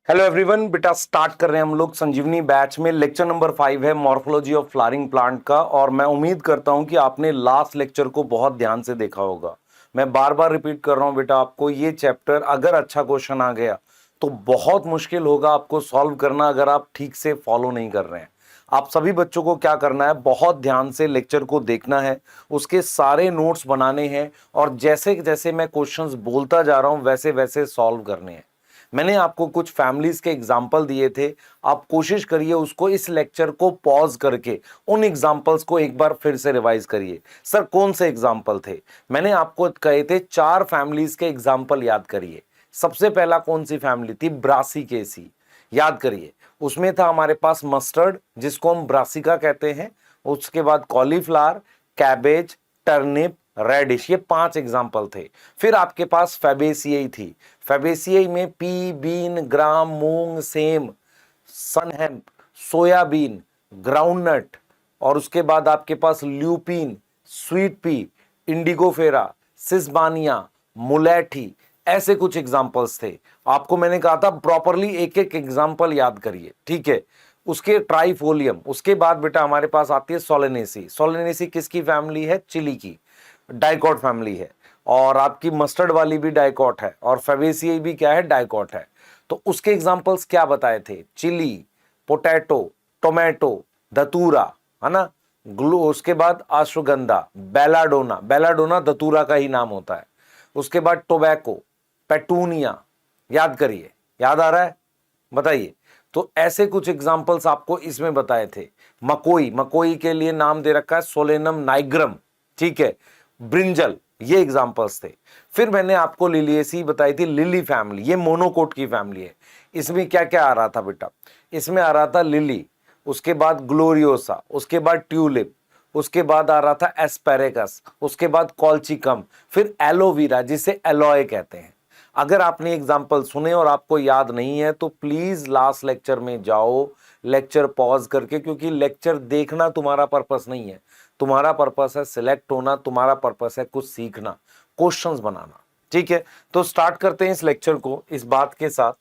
Hello everyone, बेटा start कर रहे हैं हम लोग संजीवनी बैच में। लेक्चर नंबर 5 है मॉर्फोलॉजी ऑफ फ्लावरिंग प्लांट का। और मैं उम्मीद करता हूं कि आपने लास्ट लेक्चर को बहुत ध्यान से देखा होगा। मैं बार बार रिपीट कर रहा हूं बेटा, आपको ये चैप्टर अगर अच्छा क्वेश्चन आ गया तो बहुत मुश्किल होगा आपको सॉल्व करना अगर आप ठीक से फॉलो नहीं कर रहे हैं। आप सभी बच्चों को क्या करना है, बहुत ध्यान से लेक्चर को देखना है, उसके सारे नोट्स बनाने हैं और जैसे जैसे मैं क्वेश्चंस बोलता जा रहा हूं वैसे वैसे सॉल्व करने हैं। मैंने आपको कुछ फैमिलीज के एग्जाम्पल दिए थे, आप कोशिश करिए उसको, इस लेक्चर को पॉज करके उन एग्जाम्पल्स को एक बार फिर से रिवाइज करिए। सर कौन से एग्जाम्पल थे? मैंने आपको कहे थे 4 फैमिलीज के एग्जाम्पल याद करिए। सबसे पहला कौन सी फैमिली थी? ब्रासिकेसी। याद करिए, उसमें था हमारे पास मस्टर्ड जिसको हम ब्रासिका कहते हैं, उसके बाद कॉलीफ्लावर, कैबेज, टर्निप, रेडिश, ये 5 एग्जाम्पल थे। फिर आपके पास फैबेसियाई थी। फैबेसियाई में पी, बीन, ग्राम, मूंग, सेम, सनहेम्प, सोयाबीन, ग्राउंडनट, और उसके बाद आपके पास lupin, sweet pea, indigofera, sesbania, मुलेठी, ऐसे कुछ एग्जाम्पल्स थे। आपको मैंने कहा था प्रॉपरली एक एक एग्जाम्पल याद करिए, ठीक है। उसके ट्राइफोलियम, उसके बाद बेटा हमारे पास आती है सोलेनेसी। सोलेनेसी किसकी फैमिली है? चिली की, डाइकॉट फैमिली है। और आपकी मस्टर्ड वाली भी डाइकॉट है और फेबेसियाई भी क्या है? डाइकॉट है। तो उसके एग्जांपल्स क्या बताए थे? चिली, पोटैटो, टोमेटो, धतूरा, है ना, ग्लू, उसके बाद अश्वगंधा, बेलाडोना, बेलाडोना धतूरा का ही नाम होता है। उसके बाद टोबैको, पेटूनिया। याद करिए, याद आ रहा है? बताइए। तो ऐसे कुछ एग्जांपल्स आपको इसमें बताए थे। मकोई, मकोई के लिए नाम दे रखा है सोलेनम नाइग्रम, ठीक है। ब्रिंजल, ये एग्जांपल्स थे। फिर मैंने आपको लिलिएसी बताई थी, लिली फैमिली, ये मोनोकोट की फैमिली है। इसमें क्या क्या आ रहा था बेटा? इसमें आ रहा था लिली, उसके बाद ग्लोरियोसा, उसके बाद ट्यूलिप, उसके बाद आ रहा था एस्पेरेगस, उसके बाद कॉल्चिकम, फिर एलोवेरा जिसे एलोए कहते हैं। अगर आपने एग्जाम्पल सुने और आपको याद नहीं है तो प्लीज लास्ट लेक्चर में जाओ, लेक्चर पॉज करके, क्योंकि लेक्चर देखना तुम्हारा पर्पस नहीं है, तुम्हारा पर्पस है सिलेक्ट होना, तुम्हारा पर्पस है कुछ सीखना, क्वेश्चंस बनाना, ठीक है। तो स्टार्ट करते हैं इस लेक्चर को इस बात के साथ।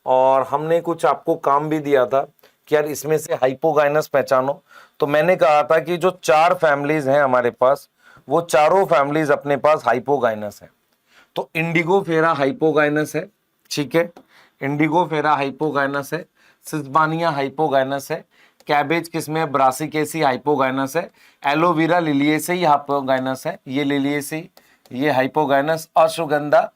और हमने कुछ आपको काम भी दिया था कि यार इसमें से हाइपोगाइनस पहचानो। तो मैंने कहा था कि जो 4 फैमिलीज हैं हमारे पास, वो चारों फैमिलीज अपने पास हाइपोगाइनस है। तो इंडिगोफेरा हाइपोगाइनस है, ठीक है, इंडिगोफेरा हाइपोगाइनस है, सिस्बानिया हाइपोगाइनस है, कैबेज किसमें? ब्रासिकेसी हाइपोगाइनस है, एलोवेरा लिलिएसी हाइपोगाइनस है, ये लिलिएसी, ये हाइपोगाइनस, अश्वगंधा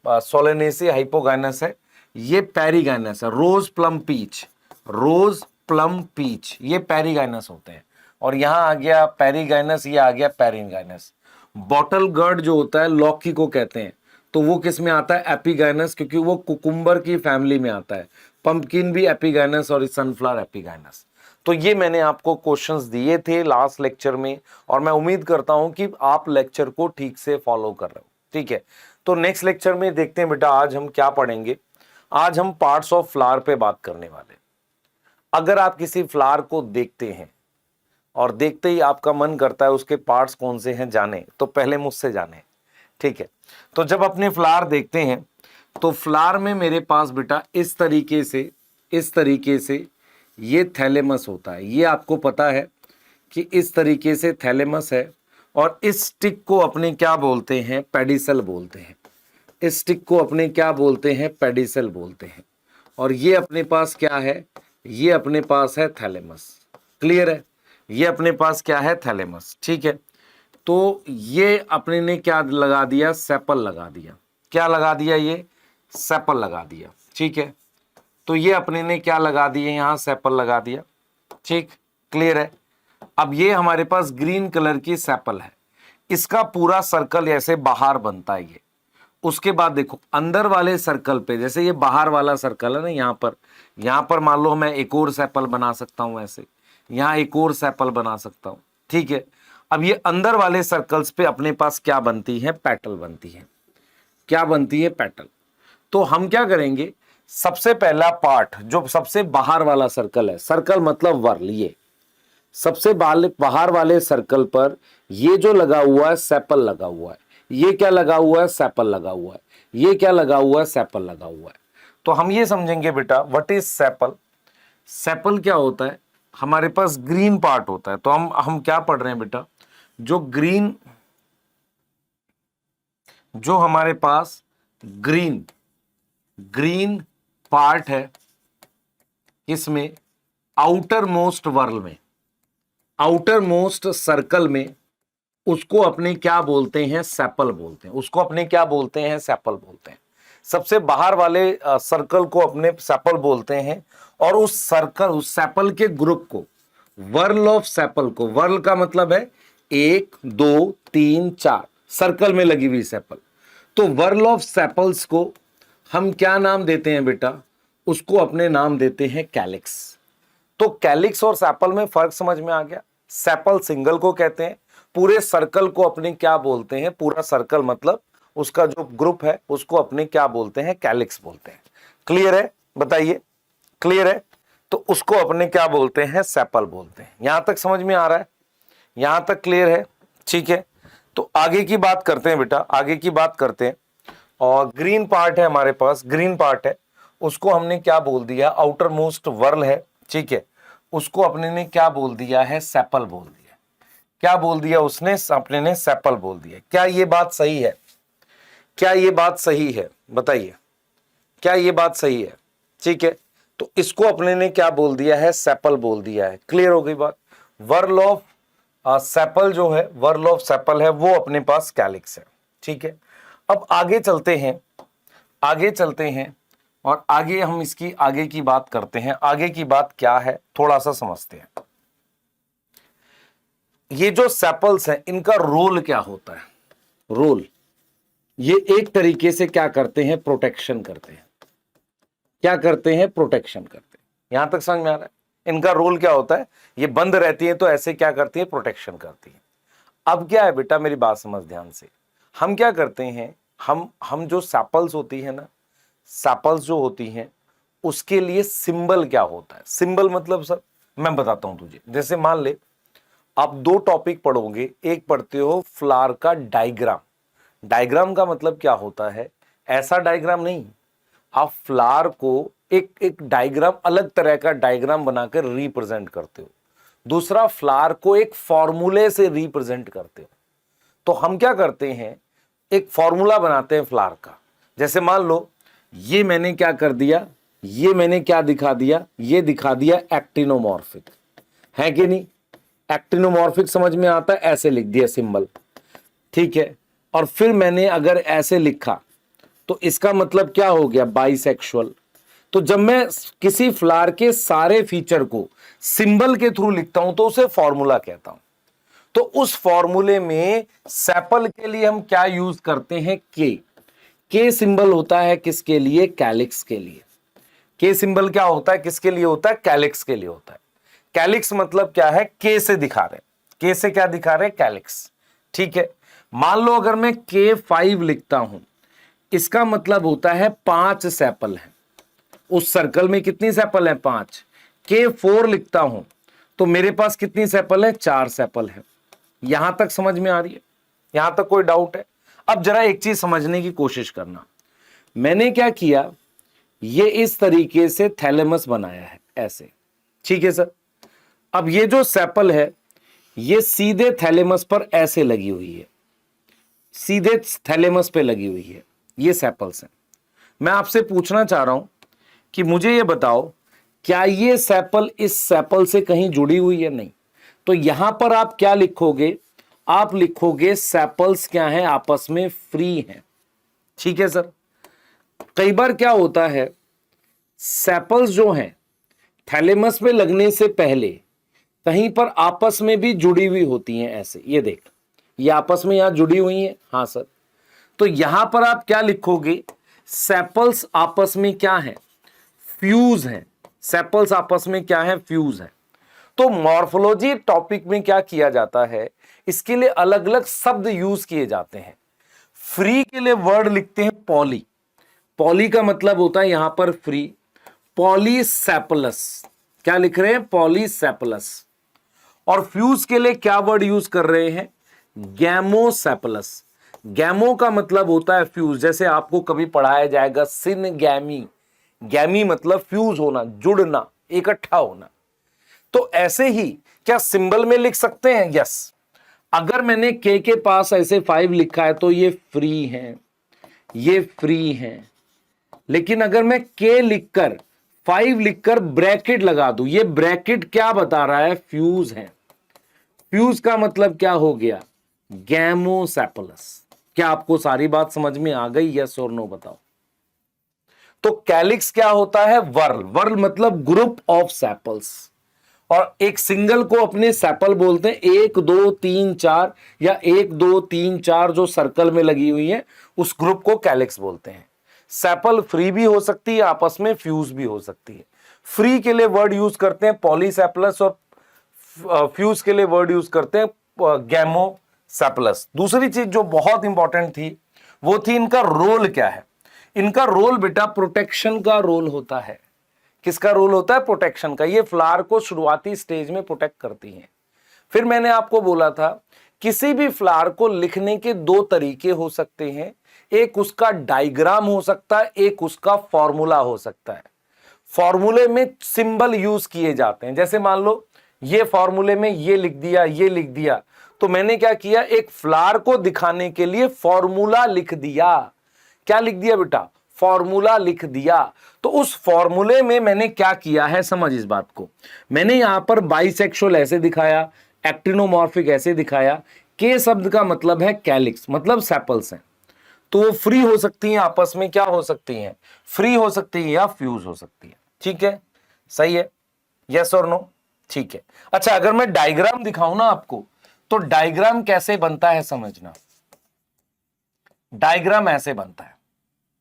सोलेनेसी हाइपोगाइनस है, ये पेरिगाइनस है, रोज प्लम पीच, रोज प्लम पीच, ये पेरिगाइनस होते हैं। और यहां आ गया पेरिगाइनस, ये आ गया पेरिगाइनस। बॉटल गर्ड जो होता है लौकी को कहते हैं, तो वो किस में आता है? एपिगाइनस, क्योंकि वो कुकुम्बर की फैमिली में आता है। पंपकिन भी एपिगाइनस और सनफ्लावर एपिगाइनस। तो ये मैंने आपको क्वेश्चंस दिए थे लास्ट लेक्चर में और मैं उम्मीद करता हूं कि आप लेक्चर को ठीक से फॉलो कर रहे हो, ठीक है। तो नेक्स्ट लेक्चर में देखते हैं बेटा आज हम क्या पढ़ेंगे। आज हम पार्ट्स ऑफ फ्लावर पे बात करने वाले। अगर आप किसी फ्लावर को देखते हैं और देखते ही आपका मन करता है उसके पार्ट्स कौन से हैं जाने, तो पहले मुझसे जाने, ठीक है। तो जब अपने फ्लावर देखते हैं तो फ्लावर में मेरे पास बेटा इस तरीके से, इस तरीके से ये थैलेमस होता है। ये आपको पता है कि इस तरीके से थैलेमस है और इस स्टिक को अपने क्या बोलते हैं? पेडिसल बोलते हैं। इस स्टिक को अपने क्या बोलते हैं? पेडिसल बोलते हैं। और ये अपने पास क्या है? ये अपने पास है थैलेमस। क्लियर है? ये अपने पास क्या है? थैलेमस, ठीक है। तो ये अपने ने क्या लगा दिया? सेपल लगा दिया। क्या लगा दिया? ये सेपल लगा दिया, ठीक है। तो ये अपने ने क्या लगा दिए? यहां सेपल लगा दिया, ठीक, क्लियर है। अब ये हमारे पास ग्रीन कलर की सेपल है, इसका पूरा सर्कल ऐसे बाहर बनता है ये। उसके बाद देखो अंदर वाले सर्कल पे, जैसे ये बाहर वाला सर्कल है ना, यहां पर मान लो मैं एक और सेपल बना सकता हूं ऐसे, यहां एक और सेपल बना सकता हूं, ठीक है। अब ये अंदर वाले सर्कल्स पे अपने पास क्या बनती है? पेटल बनती है। क्या बनती है? पेटल। तो हम क्या करेंगे, सबसे पहला पार्ट जो सबसे बाहर वाला सर्कल है, सर्कल मतलब वर्ल, ये सबसे बाहर वाले सर्कल पर ये जो लगा हुआ है सेपल लगा हुआ है, ये क्या लगा हुआ है? सेपल लगा हुआ है, ये क्या लगा हुआ है? सेपल लगा हुआ है। तो हम ये समझेंगे बेटा व्हाट इज सेपल। सेपल क्या होता है, हमारे पास ग्रीन पार्ट होता है। तो हम क्या पढ़ रहे हैं बेटा, जो हमारे पास ग्रीन पार्ट है, इसमें आउटर मोस्ट वर्ल में, आउटर मोस्ट सर्कल में, उसको अपने क्या बोलते हैं, सेपल बोलते हैं। उसको अपने क्या बोलते हैं, सेपल बोलते हैं। सबसे बाहर वाले सर्कल को अपने सेपल बोलते हैं, और उस सेपल के ग्रुप को, वर्ल ऑफ सेपल को, वर्ल का मतलब है 1 2 3 4 सर्कल में लगी हुई सेपल। तो वर्ल ऑफ सेपल्स को हम क्या नाम देते हैं बेटा, उसको अपने नाम देते हैं कैलिक्स। तो कैलिक्स और सेपल में फर्क समझ में आ गया। सेपल सिंगल को कहते हैं, पूरे सर्कल को अपने क्या बोलते हैं, पूरा सर्कल मतलब उसका जो ग्रुप है उसको अपने क्या बोलते हैं, कैलिक्स बोलते हैं। क्लियर है, बताइए क्लियर है। तो उसको अपने क्या बोलते हैं, सेपल बोलते हैं। यहां तक समझ में आ रहा है, यहां तक क्लियर है, ठीक है। तो आगे की बात करते हैं बेटा, आगे की बात करते हैं। और ग्रीन पार्ट है हमारे पास, ग्रीन पार्ट है, उसको हमने क्या बोल दिया, आउटर मोस्ट वर्ल है, ठीक है, उसको अपने ने क्या बोल दिया है, सेपल बोल दिया। क्या बोल दिया उसने, अपने ने सेपल बोल दिया। क्या ये बात सही है, क्या ये बात सही है, बताइए क्या ये बात सही है, ठीक है। तो इसको अपने ने क्या बोल दिया है, सेपल बोल दिया है। क्लियर हो गई बात। वर्ल ऑफ सेपल जो है, वर्ल ऑफ सेपल है, वो अपने पास कैलिक्स है, ठीक है। अब आगे चलते हैं, आगे चलते हैं, और आगे हम इसकी आगे की बात करते हैं। आगे की बात क्या है, थोड़ा सा समझते हैं। ये जो सेपल्स हैं, इनका रोल क्या होता है, रोल, ये एक तरीके से क्या करते हैं, प्रोटेक्शन करते हैं। क्या करते हैं, प्रोटेक्शन करते हैं। यहां तक समझ में आ रहा है, इनका रोल क्या होता है। ये बंद रहती है तो ऐसे क्या करती है, प्रोटेक्शन करती है। अब क्या है बेटा, मेरी बात समझ ध्यान से। हम क्या करते हैं, हम जो सेपल्स होती है ना, सेपल्स जो होती हैं, उसके लिए सिंबल क्या होता है। सिंबल मतलब सर मैं बताता हूं तुझे। जैसे मान ले आप 2 टॉपिक पढ़ोगे, एक पढ़ते हो फ्लावर का डायग्राम। डायग्राम का मतलब क्या होता है, ऐसा डायग्राम नहीं, आप फ्लावर को एक डायग्राम, अलग तरह का डायग्राम बनाकर रिप्रेजेंट करते हो। दूसरा, फ्लावर को एक फॉर्मूले से रिप्रेजेंट करते हो। तो हम क्या करते हैं, एक फॉर्मूला बनाते हैं फ्लावर का। जैसे मान लो ये मैंने क्या कर दिया, ये मैंने क्या दिखा दिया, ये दिखा दिया एक्टिनोमॉर्फिक, है कि नहीं। एक्टिनोमॉर्फिक समझ में आता है, ऐसे लिख दिया सिंबल, ठीक है। और फिर मैंने अगर ऐसे लिखा तो इसका मतलब क्या हो गया, बाइसेक्सुअल। तो जब मैं किसी फ्लावर के सारे फीचर को सिंबल के थ्रू लिखता हूं तो उसे फॉर्मूला कहता हूं। तो उस फॉर्मूले में सेपल के लिए हम क्या यूज करते हैं, के सिंबल होता है किसके लिए, कैलिक्स के लिए। के सिंबल क्या होता है, किसके लिए होता है, कैलिक्स के लिए होता है। कैलिक्स मतलब क्या है, के से दिखा रहे, के से क्या दिखा रहे, कैलिक्स, ठीक है। मान लो अगर मैं K5 लिखता हूं, इसका मतलब होता है 5 सेपल हैं। उस सर्कल में कितनी सेपल है, 5। K4 लिखता हूं तो मेरे पास कितनी सेपल है, 4 सेपल है। यहां तक समझ में आ रही है, यहां तक कोई डाउट है। अब जरा एक चीज समझने की कोशिश करना। मैंने क्या किया, ये इस तरीके से थैलेमस बनाया है ऐसे, ठीक है सर। अब ये जो सेपल है ये सीधे थैलेमस पर ऐसे लगी हुई है, सीधे थैलेमस पे लगी हुई है, ये सेपल्स हैं। मैं आपसे पूछना चाह रहा हूं कि मुझे ये बताओ, क्या ये सेपल इस सेपल से कहीं जुड़ी हुई है, नहीं। तो यहां पर आप क्या लिखोगे, आप लिखोगे सेपल्स क्या है, आपस में फ्री हैं, ठीक है सर। कई बार क्या होता है, सेपल्स जो हैं थैलेमस पे लगने से पहले कहीं पर आपस में भी जुड़ी हुई होती हैं, ऐसे ये देख, ये आपस में यहां जुड़ी हुई हैं, हाँ सर। तो यहां पर आप क्या लिखोगे, सेपल्स आपस में क्या है, फ्यूज हैं। सेपल्स आपस में क्या है, फ्यूज है। तो मॉर्फोलॉजी टॉपिक में क्या किया जाता है, इसके लिए अलग अलग शब्द यूज किए जाते हैं। फ्री के लिए वर्ड लिखते हैं पॉली, पॉली का मतलब होता है यहां पर फ्री, पॉलीसेपलस, क्या लिख रहे हैं, पॉलीसेपलस। और फ्यूज के लिए क्या वर्ड यूज कर रहे हैं, गैमोसेपलस। गैमो का मतलब होता है फ्यूज, जैसे आपको कभी पढ़ाया जाएगा सिनगैमी, गैमी मतलब फ्यूज होना, जुड़ना, इकट्ठा होना। तो ऐसे ही क्या सिंबल में लिख सकते हैं? यस। अगर मैंने के पास ऐसे 5 लिखा है तो ये फ्री है, ये फ्री है। लेकिन अगर मैं के लिखकर 5 लिखकर ब्रैकेट लगा दूं, ये ब्रैकेट क्या बता रहा है? फ्यूज है। फ्यूज का मतलब क्या हो गया? गैमोसेपलस। क्या आपको सारी बात समझ में आ गई? यस और नो बताओ। तो कैलिक्स क्या होता है? वर्ल। वर्ल मतलब ग्रुप ऑफ सेपल्स, और एक सिंगल को अपने सेपल बोलते हैं। 1 2 3 4 या 1 2 3 4 जो सर्कल में लगी हुई है उस ग्रुप को कैलिक्स बोलते हैं। सेपल फ्री भी हो सकती है, आपस में फ्यूज भी हो सकती है। फ्री के लिए वर्ड यूज करते हैं पॉलीसेपलस, और फ्यूज के लिए वर्ड यूज करते हैं गैमोसेपलस। दूसरी चीज जो बहुत इंपॉर्टेंट थी वो थी इनका रोल क्या है। इनका रोल बेटा प्रोटेक्शन का रोल होता है। किसका रोल होता है? प्रोटेक्शन का। ये फ्लावर को शुरुआती स्टेज में प्रोटेक्ट करती हैं। फिर मैंने आपको बोला था किसी भी फ्लावर को लिखने के 2 तरीके हो सकते हैं, एक उसका डायग्राम हो सकता है, एक उसका फॉर्मूला हो सकता है। फॉर्मूले में सिंबल यूज किए जाते हैं। जैसे मान लो ये फॉर्मूले में ये लिख दिया, ये लिख दिया, तो मैंने क्या किया? एक फ्लावर को दिखाने के लिए फॉर्मूला लिख दिया। क्या लिख दिया बेटा? फॉर्मूला लिख दिया। तो उस फॉर्मूले में मैंने क्या किया है, समझ इस बात को। मैंने यहां पर बाइसेक्सुअल ऐसे दिखाया, एक्टिनोमॉर्फिक ऐसे दिखाया। के शब्द का मतलब है कैलिक्स, मतलब सेपल्स हैं। तो वो फ्री हो सकती हैं, आपस में क्या हो सकती हैं? फ्री हो सकती है या फ्यूज हो सकती है। ठीक है, सही है। यस और नो? ठीक है। अच्छा, अगर मैं डायग्राम दिखाऊं ना आपको, तो डायग्राम कैसे बनता है समझना। डायग्राम ऐसे बनता है,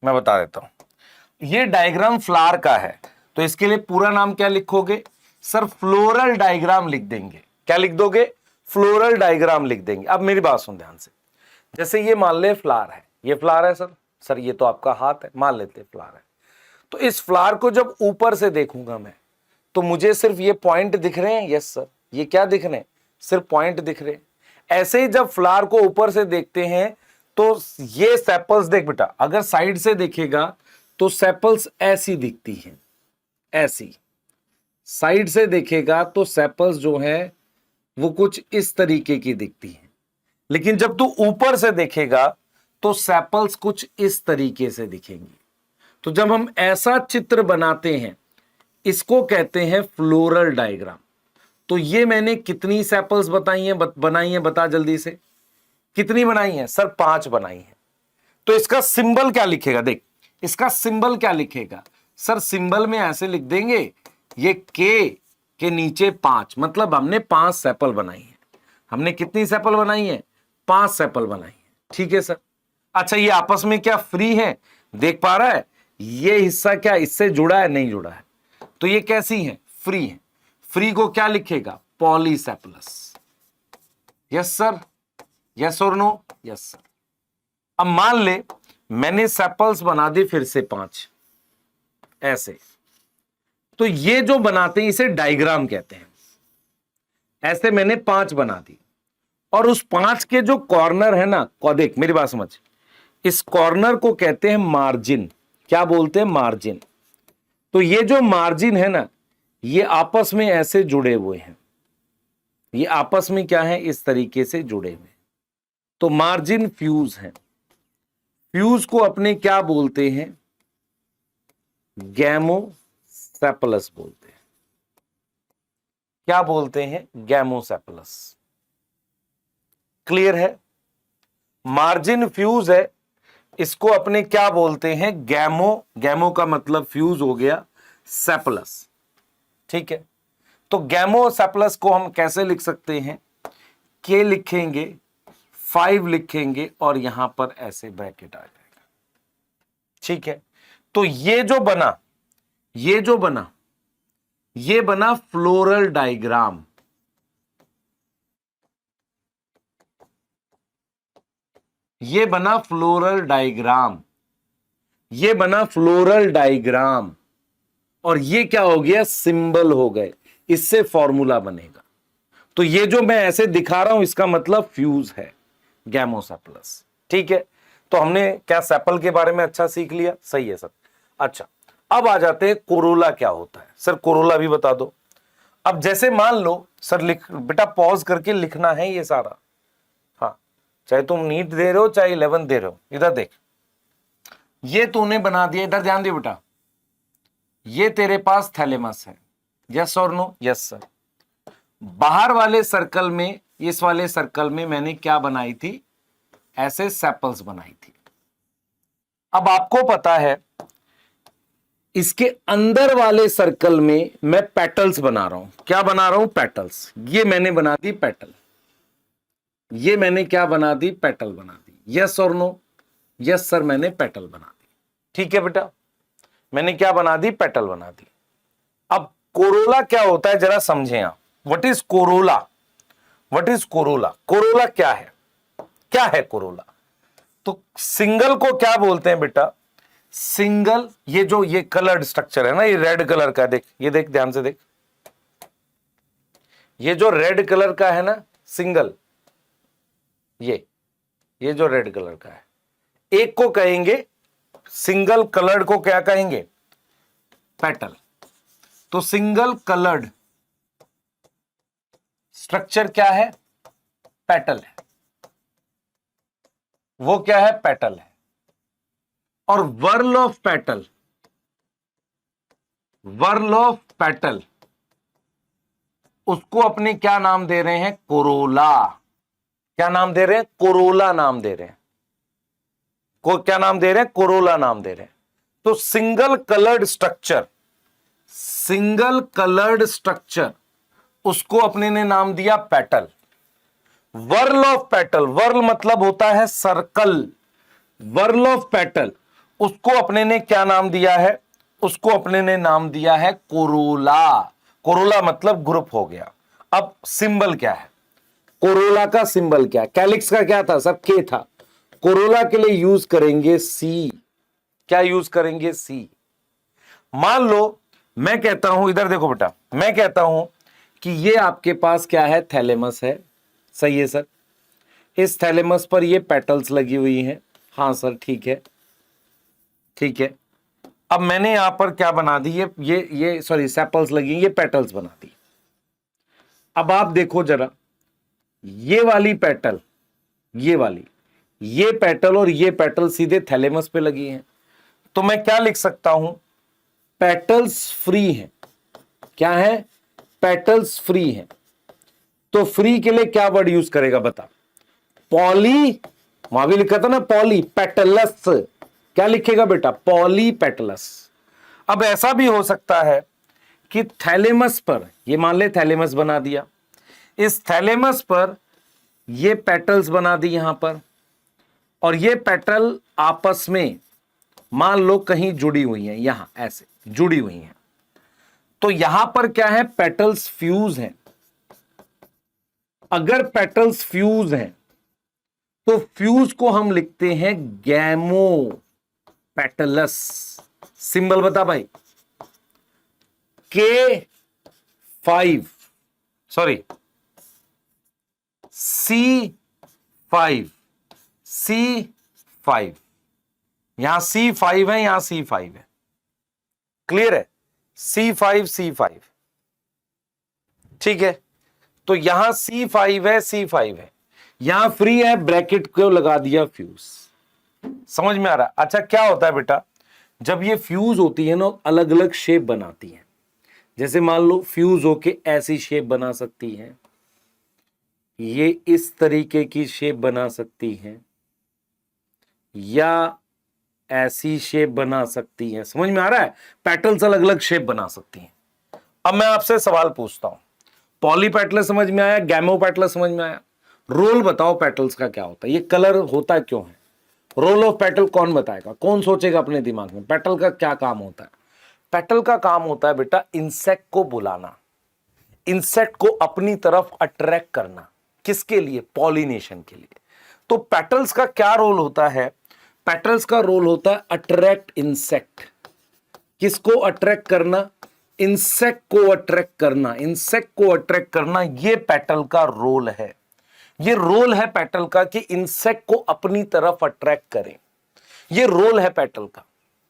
मैं बता देता हूं। ये डायग्राम फ्लावर का है, तो इसके लिए पूरा नाम क्या लिखोगे? सर फ्लोरल डायग्राम लिख देंगे। क्या लिख दोगे? फ्लोरल डायग्राम लिख देंगे। अब मेरी बात सुन ध्यान से। जैसे ये मान ले फ्लावर है, ये फ्लावर है सर। सर ये तो आपका हाथ है, मान लेते फ्लावर है। तो इस फ्लावर को जब ऊपर से देखूंगा मैं, तो मुझे सिर्फ ये पॉइंट दिख रहे हैं। यस सर, ये क्या दिख रहे हैं? सिर्फ पॉइंट दिख रहे हैं। ऐसे ही जब फ्लावर को ऊपर से देखते हैं तो ये सेपल्स देख बेटा, अगर साइड से देखेगा तो सेपल्स ऐसी दिखती हैं, ऐसी। साइड से देखेगा तो सेपल्स जो है वो कुछ इस तरीके की दिखती हैं। लेकिन जब तू ऊपर से देखेगा तो सेपल्स कुछ इस तरीके से दिखेंगी। तो जब हम ऐसा चित्र बनाते हैं इसको कहते हैं फ्लोरल डायग्राम। तो ये मैंने कितनी सेपल्स बताई हैं, बनाई हैं, बता जल्दी से। कितनी बनाई हैं? सर 5 बनाई हैं। तो इसका सिंबल क्या लिखेगा? देख, इसका सिंबल क्या लिखेगा? सर सिंबल में ऐसे लिख देंगे, ये के नीचे 5, मतलब हमने 5 सेपल बनाई है। हमने कितनी सेपल बनाई है? 5 सेपल बनाई है। ठीक है सर। अच्छा, ये आपस में क्या फ्री है? देख पा रहा है? ये हिस्सा क्या इससे जुड़ा है? नहीं जुड़ा है। तो ये कैसी है? फ्री है। फ्री को क्या लिखेगा? पॉलीसेपलस। यस सर, यस और नो? Yes sir. अब मान ले मैंने सेपल्स बना दी फिर से 5 ऐसे। तो ये जो बनाते हैं इसे डायग्राम कहते हैं। ऐसे मैंने 5 बना दी, और उस 5 के जो कॉर्नर है ना, देख मेरी बात समझ, इस कॉर्नर को कहते हैं मार्जिन। क्या बोलते हैं? मार्जिन। तो ये जो मार्जिन है ना, ये आपस में ऐसे जुड़े हुए हैं। ये आपस में क्या है? इस तरीके से जुड़े हुए। तो मार्जिन फ्यूज है। फ्यूज को अपने क्या बोलते हैं? गैमोसेपलस बोलते हैं। क्या बोलते हैं? गैमोसेपलस। क्लियर है? मार्जिन फ्यूज है, इसको अपने क्या बोलते हैं? गैमो का मतलब फ्यूज हो गया, सेपलस। ठीक है। तो गैमोसेपलस को हम कैसे लिख सकते हैं? के लिखेंगे, 5 लिखेंगे, और यहां पर ऐसे ब्रैकेट आ जाएगा। ठीक है। तो ये जो बना, ये बना फ्लोरल डायग्राम। ये बना फ्लोरल डायग्राम। ये बना फ्लोरल डायग्राम। और ये क्या हो गया? सिंबल हो गए। इससे फॉर्मूला बनेगा। तो ये जो मैं ऐसे दिखा रहा हूं इसका मतलब फ्यूज है, गैमोसेपलस। ठीक है। तो हमने क्या सेपल के बारे में अच्छा सीख लिया? सही है सर। अच्छा, अब आ जाते हैं कोरोला क्या होता है। सर कोरोला भी बता दो। अब जैसे मान लो सर लिख बेटा, पॉज करके लिखना है ये सारा, हाँ, चाहे तुम नीट दे रहे हो चाहे 11 दे रहे हो। इधर देख, ये तूने बना दिया, इधर ध्यान दे बेटा, ये तेरे पास थैलेमस है, यस और नो? Yes sir. बाहर वाले सर्कल में, इस वाले सर्कल में मैंने क्या बनाई थी, ऐसे सेपल्स बनाई थी। अब आपको पता है इसके अंदर वाले सर्कल में मैं पेटल्स बना रहा हूं। क्या बना रहा हूं? पेटल्स। ये मैंने बना दी पेटल, ये मैंने क्या बना दी? पेटल बना दी। यस और नो? यस सर, मैंने पेटल बना दी। ठीक है बेटा, मैंने क्या बना दी? पेटल बना दी। अब कोरोला क्या होता है जरा समझें आप। What is Corolla? What is Corolla? Corolla क्या है? क्या है कोरोला? तो सिंगल को क्या बोलते हैं बेटा? सिंगल, ये जो ये कलर्ड स्ट्रक्चर है ना, ये रेड कलर का, देख ये देख, ध्यान से देख, ये जो रेड कलर का है ना सिंगल, ये जो रेड कलर का है, एक को कहेंगे सिंगल कलर्ड को क्या कहेंगे? पेटल। तो सिंगल कलर्ड स्ट्रक्चर क्या है? पेटल है। वो क्या है? पेटल है। और whorl of petal, whorl of petal, उसको अपने क्या नाम दे रहे हैं? कोरोला। क्या नाम दे रहे हैं? कोरोला नाम दे रहे हैं। को क्या नाम दे रहे हैं? कोरोला नाम दे रहे हैं। तो single coloured structure, single coloured structure, उसको अपने ने नाम दिया petal. Whorl of petal, whorl मतलब होता है सर्कल, वर्ल ऑफ पेटल, उसको अपने ने क्या नाम दिया है? उसको अपने ने नाम दिया है कोरोला। कोरोला मतलब ग्रुप हो गया। अब सिंबल क्या है? कोरोला का सिंबल क्या है? कैलिक्स का क्या था सर? के था। कोरोला के लिए यूज करेंगे सी। क्या यूज करेंगे? सी। मान लो मैं कहता हूं, इधर देखो बेटा, मैं कहता हूं कि ये आपके पास क्या है? थैलेमस है। सही है सर। इस थैलेमस पर ये पेटल्स लगी हुई हैं। हाँ सर, ठीक है, ठीक है। अब मैंने यहां पर क्या बना दी? ये सॉरी, सेपल्स लगी, ये पेटल्स बना दी। अब आप देखो जरा, ये वाली पेटल, ये वाली, ये पेटल और ये पेटल सीधे थैलेमस पे लगी हैं। तो मैं क्या लिख सकता हूं? पेटल्स फ्री हैं। क्या है? पेटल्स फ्री हैं। तो फ्री के लिए क्या वर्ड यूज करेगा बता? पॉली, वहां भी लिखा था ना पॉली पेटलस। क्या लिखेगा बेटा? Poly petals. अब ऐसा भी हो सकता है कि थैलेमस पर, ये मान ले थैलेमस बना दिया, इस थैलेमस पर ये पेटल्स बना दी यहां पर, और ये पेटल आपस में मान लो कहीं जुड़ी हुई हैं, यहां ऐसे जुड़ी हुई हैं। तो यहां पर क्या है? पेटल्स फ्यूज हैं। अगर पेटल्स फ्यूज हैं तो फ्यूज को हम लिखते हैं गैमो पेटलस। सिंबल बता भाई, K5, सॉरी C5, C5, यहां C5 है, यहां C5 है। क्लियर है? C5, C5, ठीक है। तो यहां C5 है, C5 है, यहां फ्री है, ब्रैकेट को लगा दिया फ्यूज। समझ में आ रहा है? अच्छा, क्या होता है बेटा, जब ये फ्यूज होती है ना, अलग अलग शेप बनाती है। जैसे मान लो फ्यूज होके ऐसी शेप बना सकती है, ये इस तरीके की शेप बना सकती है, या ऐसी शेप बना सकती है। समझ में आ रहा है? पेटल्स अलग अलग शेप बना सकती हैं। अब मैं आपसे सवाल पूछता हूं, पॉलीपेटलस समझ में आया, गैमोपेटलस समझ में आया, रोल बताओ पेटल्स का क्या होता है? ये कलर होता क्यों है? रोल ऑफ पेटल कौन बताएगा? कौन सोचेगा अपने दिमाग में? पेटल का क्या काम होता है? पेटल का काम होता है बेटा इंसेक्ट को बुलाना, इंसेक्ट को अपनी तरफ अट्रैक्ट करना। किसके लिए? पॉलिनेशन के लिए। तो पेटल्स का क्या रोल होता है? पेटल्स का रोल होता है अट्रैक्ट इंसेक्ट। किसको अट्रैक्ट करना? इंसेक्ट को अट्रैक्ट करना। इंसेक्ट को अट्रैक्ट करना, ये पेटल का रोल है। ये रोल है पेटल का कि इंसेक्ट को अपनी तरफ अट्रैक्ट करें। ये रोल है पेटल का।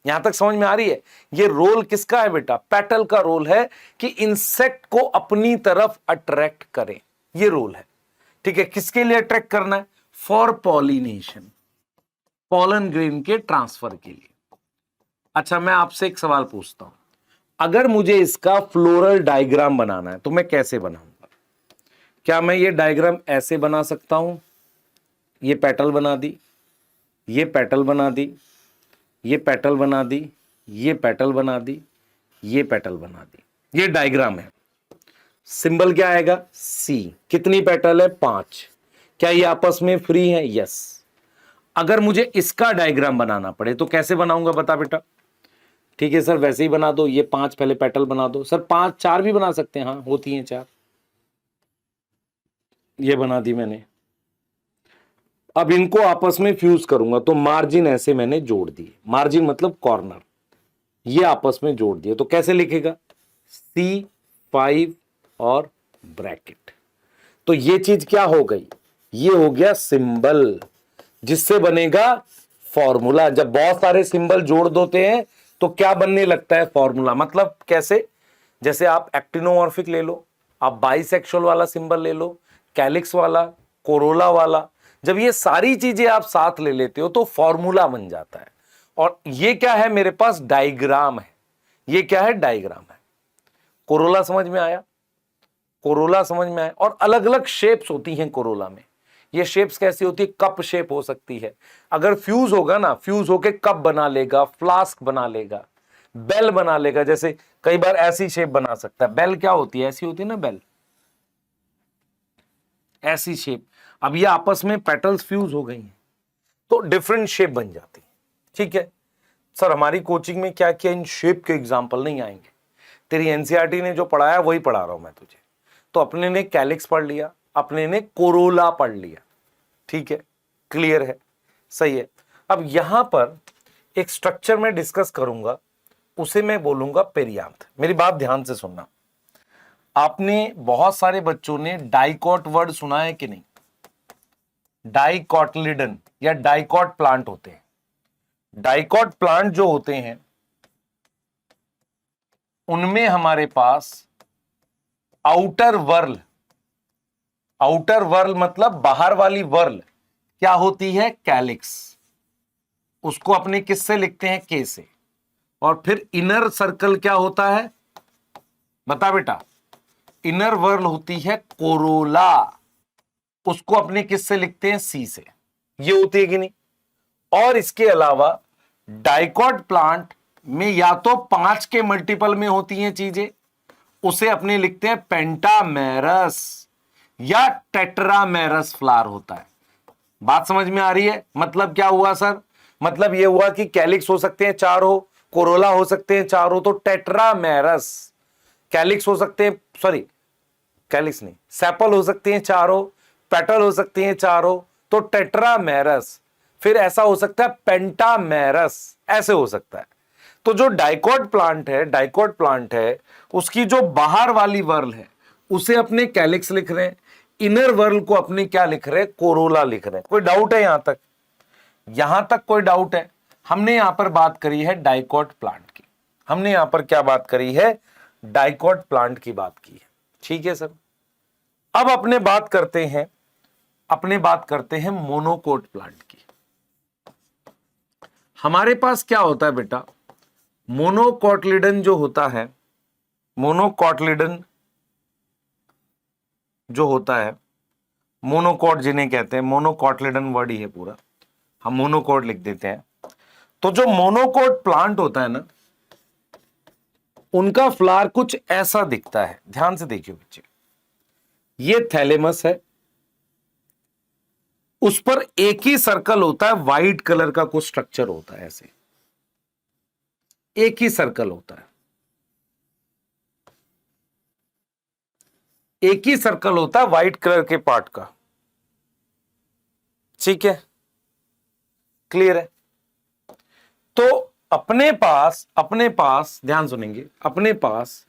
यहां तक समझ में आ रही है? ये रोल किसका है बेटा? पेटल का रोल है कि इंसेक्ट को अपनी तरफ अट्रैक्ट करे, ये रोल है। ठीक है, किसके लिए अट्रैक्ट करना है? फॉर पॉलिनेशन, पॉलन ग्रेन के ट्रांसफर के लिए। अच्छा, मैं आपसे एक सवाल पूछता हूं, अगर मुझे इसका फ्लोरल डायग्राम बनाना है तो मैं कैसे बनाऊंगा? क्या मैं ये डायग्राम ऐसे बना सकता हूं? ये पेटल बना दी, ये पेटल बना दी, ये पेटल बना दी, ये पेटल बना दी, ये पेटल बना दी, ये डायग्राम है। सिंबल क्या आएगा? सी। कितनी पेटल है? 5। क्या ये आपस में फ्री है? यस। अगर मुझे इसका डायग्राम बनाना पड़े तो कैसे बनाऊंगा बता बेटा? ठीक है सर, वैसे ही बना दो, ये 5 पहले पेटल बना दो। सर 5 4 भी बना सकते हैं, हाँ होती हैं 4। ये बना दी मैंने। अब इनको आपस में फ्यूज करूंगा तो मार्जिन ऐसे मैंने जोड़ दिए, मार्जिन मतलब कॉर्नर, ये आपस में जोड़ दिए तो कैसे लिखेगा? C5 और ब्रैकेट। तो ये चीज क्या हो गई? ये हो गया सिंबल, जिससे बनेगा फॉर्मूला। जब बहुत सारे सिंबल जोड़ देते हैं तो क्या बनने लगता है? फॉर्मूला। मतलब कैसे? जैसे आप एक्टिनोमॉर्फिक ले लो, आप बाइसेक्सुअल वाला सिंबल ले लो, कैलिक्स वाला, कोरोला वाला, जब ये सारी चीजें आप साथ ले लेते हो तो फॉर्मूला बन जाता है। और ये क्या है? मेरे पास डायग्राम है। ये क्या है? डायग्राम है। कोरोला समझ में आया? कोरोला समझ में आया। और अलग अलग शेप्स होती हैं कोरोला में। ये शेप्स कैसी होती है? कप शेप हो सकती है। अगर फ्यूज होगा ना, फ्यूज होके कप बना लेगा, फ्लास्क बना लेगा, बेल बना लेगा। जैसे कई बार ऐसी शेप बना सकता है। बेल क्या होती है? ऐसी होती है ना बेल, ऐसी शेप। अब ये आपस में पेटल्स फ्यूज हो गई हैं तो डिफरेंट शेप बन जाती है। ठीक है सर, हमारी कोचिंग में क्या किया? इन शेप के एग्जाम्पल नहीं आएंगे। तेरी एनसीईआरटी ने जो पढ़ाया वही पढ़ा रहा हूं मैं तुझे। तो अपने ने कैलिक्स पढ़ लिया, अपने ने कोरोला पढ़ लिया। ठीक है, क्लियर है? सही है। अब यहां पर एक स्ट्रक्चर में डिस्कस करूंगा, उसे मैं बोलूंगा पेरियांथ। मेरी बात ध्यान से सुनना। आपने बहुत सारे बच्चों ने डाइकॉट वर्ड सुना है कि नहीं? डाइकॉटलिडन या डाइकॉट प्लांट होते हैं। डाइकॉट प्लांट जो होते हैं उनमें हमारे पास आउटर वर्ल, आउटर वर्ल मतलब बाहर वाली वर्ल क्या होती है? कैलिक्स। उसको अपने किससे लिखते हैं? के से। और फिर इनर सर्कल क्या होता है? बता बेटा। इनर वर्ल होती है कोरोला, उसको अपने किससे लिखते हैं? सी से। ये होती है कि नहीं? और इसके अलावा डाइकॉट प्लांट में या तो 5 के मल्टीपल में होती हैं चीजें, उसे अपने लिखते हैं पेंटामेरस, या टेट्रामेरस फ्लावर होता है। बात समझ में आ रही है? मतलब क्या हुआ सर? मतलब यह हुआ कि कैलिक्स हो सकते हैं 4 हो, कोरोला हो सकते हैं 4 हो, तो टेट्रामेरस। कैलिक्स हो सकते हैं, सॉरी कैलिक्स नहीं, सेपल हो सकते हैं 4 हो, पेटल हो सकते हैं 4 हो, तो टेट्रामेरस। फिर ऐसा हो सकता है पेंटामेरस, ऐसे हो सकता है। तो जो डाइकॉट प्लांट है, डाइकॉट प्लांट है, उसकी जो बाहर वाली वर्ल है उसे अपने कैलिक्स लिख रहे हैं, इनर वर्ल को अपने क्या लिख रहे हैं? कोरोला लिख रहे हैं। कोई डाउट है यहां तक? यहां तक कोई डाउट है? हमने यहां पर बात करी है डाइकॉट प्लांट की। हमने यहां पर क्या बात करी है? डाइकॉट प्लांट की बात की है। ठीक है सर। अब अपने बात करते हैं मोनोकोट प्लांट की। हमारे पास क्या होता है बेटा? मोनोकोटलिडन जो होता है, मोनोकोटलिडन जो होता है, मोनोकोट जिन्हें कहते हैं, मोनोकोटलिडन वर्ड ही है पूरा, हम मोनोकोट लिख देते हैं। तो जो मोनोकोट प्लांट होता है ना, उनका फ्लावर कुछ ऐसा दिखता है। ध्यान से देखिए बच्चे, ये थैलेमस है, उस पर एक ही सर्कल होता है, व्हाइट कलर का कुछ स्ट्रक्चर होता है, ऐसे एक ही सर्कल होता है, एक ही सर्कल होता है व्हाइट कलर के पार्ट का। ठीक है, क्लियर है? तो अपने पास ध्यान सुनेंगे, अपने पास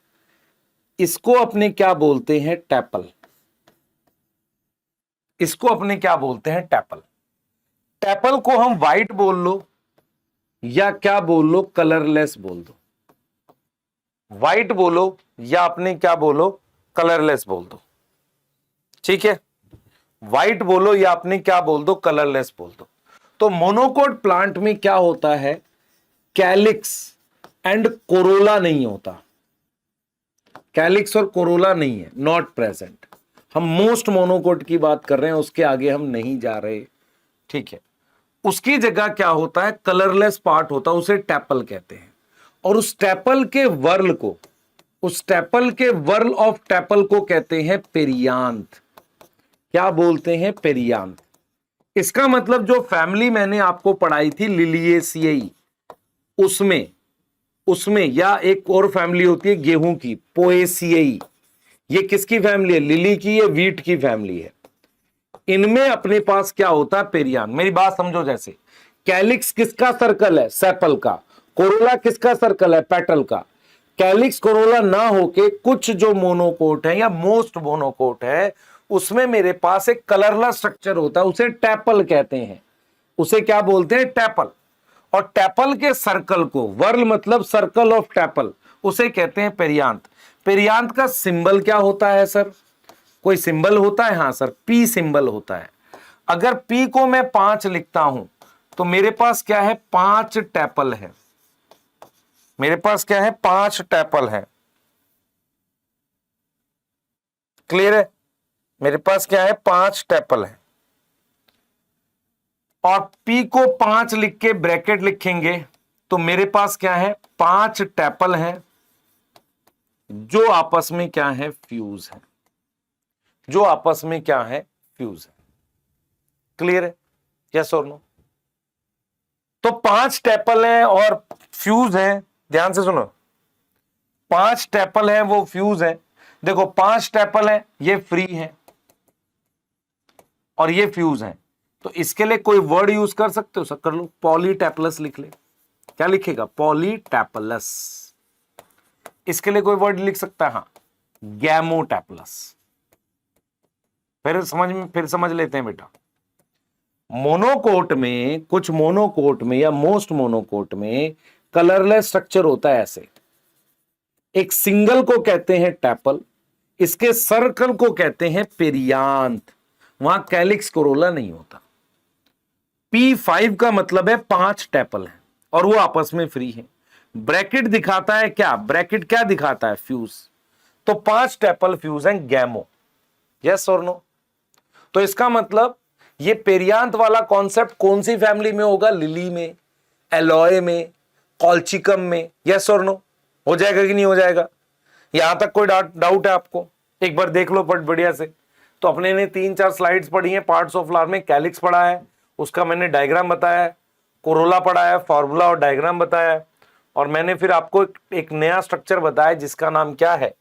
इसको अपने क्या बोलते हैं? टैपल। इसको अपने क्या बोलते हैं? टैपल। टैपल को हम व्हाइट बोल लो या क्या बोल लो, कलरलेस बोल दो। व्हाइट बोलो या आपने क्या बोलो, कलरलेस बोल दो। ठीक है, व्हाइट बोलो या आपने क्या बोल दो, कलरलेस बोल दो। तो मोनोकोट प्लांट में क्या होता है, कैलिक्स एंड कोरोला नहीं होता। कैलिक्स और कोरोला नहीं है, नॉट प्रेजेंट। हम मोस्ट मोनोकोट की बात कर रहे हैं, उसके आगे हम नहीं जा रहे। ठीक है, उसकी जगह क्या होता है, कलरलेस पार्ट होता है, उसे टैपल कहते हैं। और उस टैपल के वर्ल को, उस टैपल के वर्ल ऑफ टैपल को कहते हैं पेरियांथ। क्या बोलते हैं, पेरियांथ। इसका मतलब जो फैमिली मैंने आपको पढ़ाई थी लिलिएसियाई, उसमें उसमें या एक और फैमिली होती है गेहूं की, पोएसियाई। ये किसकी फैमिली है, लिली की, ये वीट की फैमिली है। इनमें अपने पास क्या होता है, पेरियान। मेरी बात समझो, जैसे कैलिक्स किसका सर्कल है, सेपल का। कोरोला किसका सर्कल है, पेटल का। कैलिक्स कोरोला ना होके कुछ जो मोनोकोट है या मोस्ट मोनोकोट है, उसमें मेरे पास एक कलरलेस स्ट्रक्चर होता है, उसे टैपल कहते हैं। उसे क्या बोलते हैं, टैपल। और टैपल के सर्कल को, वर्ल मतलब सर्कल ऑफ टैपल, उसे कहते हैं पेरियांथ। पेरियांथ का सिंबल क्या होता है सर, कोई सिंबल होता है, हां सर, पी सिंबल होता है। अगर पी को मैं 5 लिखता हूं तो मेरे पास क्या है, 5 टैपल है। मेरे पास क्या है, 5 टैपल है। क्लियर है, मेरे पास क्या है, 5 टैपल है। और पी को 5 लिख के ब्रैकेट लिखेंगे तो मेरे पास क्या है, 5 टैपल है जो आपस में क्या है, फ्यूज है। जो आपस में क्या है, फ्यूज है। क्लियर है, यस और नो। तो 5 टैपल है और फ्यूज है, ध्यान से सुनो। 5 टैपल है, वो फ्यूज है। देखो 5 टैपल है, ये फ्री है और ये फ्यूज है। तो इसके लिए कोई वर्ड यूज कर सकते हो, सब कर लो, पॉलीटैपलस लिख ले। क्या लिखेगा, पॉलीटैपलस। इसके लिए कोई वर्ड लिख सकता है, हाँ, गैमोटैपलस। फिर समझ लेते हैं बेटा। मोनोकोट में, कुछ मोनोकोट में या मोस्ट मोनोकोट में कलरलेस स्ट्रक्चर होता है ऐसे। एक सिंगल को कहते हैं टैपल, इसके सर्कल को कहते हैं पेरियांथ। वहां कैलिक्स कोरोला नहीं होता। P5 का मतलब है 5 टैपल है और वो आपस में फ्री है। ब्रैकेट दिखाता है क्या, ब्रैकेट क्या दिखाता है, फ्यूज। तो 5 टैपल फ्यूज हैं, गैमो। यस और नो। तो इसका मतलब ये पेरियांथ वाला कॉन्सेप्ट कौन सी फैमिली में होगा, लिली में, एलॉय में, कॉल्चिकम में। यस और नो, हो जाएगा कि नहीं हो जाएगा। यहां तक कोई डाउट है आपको, एक बार देख लो बट बढ़िया से। तो अपने ने 3-4 स्लाइड्स पढ़ी हैं पार्ट्स ऑफ फ्लावर में। कैलिक्स पढ़ा है, उसका मैंने डायग्राम बताया है। कोरोला पढ़ा है, फॉर्मूला और डायग्राम बताया है। और मैंने फिर आपको एक नया स्ट्रक्चर बताया जिसका नाम क्या है,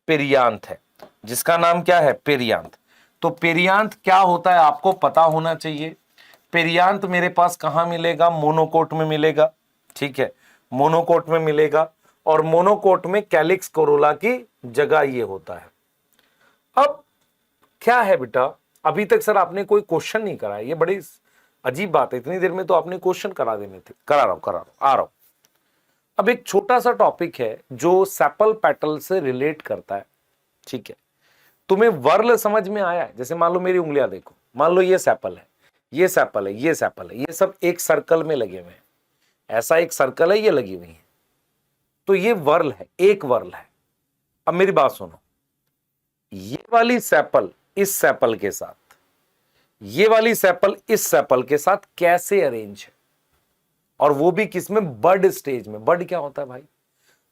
पेरियांथ है। जिसका नाम क्या है, पेरियांथ। तो पेरियांथ क्या होता है आपको पता होना चाहिए। पेरियांथ मेरे पास कहां मिलेगा, मोनोकोट में मिलेगा। ठीक है, मोनोकोट में मिलेगा। और मोनोकोट में कैलिक्स कोरोला की जगह ये होता है। अब क्या है बेटा, अभी तक सर आपने कोई क्वेश्चन नहीं करा है, ये बड़ी अजीब बात है। इतनी देर में तो आपने क्वेश्चन करा देने थे। करा रहा हूं, आ रहा हूं। अब एक छोटा सा टॉपिक है जो सेपल पेटल से रिलेट करता है। ठीक है, तुम्हें वर्ल समझ में आया है। जैसे मान लो मेरी उंगलियां देखो, मान लो ये सेपल है, ये सेपल है, ये सेपल है, ये सब एक सर्कल में लगे हुए हैं। ऐसा एक सर्कल है, ये लगी हुई है। तो ये वर्ल है, एक वर्ल है। अब मेरी बात सुनो, ये वाली सेपल इस सेपल के साथ, ये वाली सेपल इस सेपल के साथ कैसे अरेंज है, और वो भी किसमें, बड स्टेज में। बड क्या होता है भाई,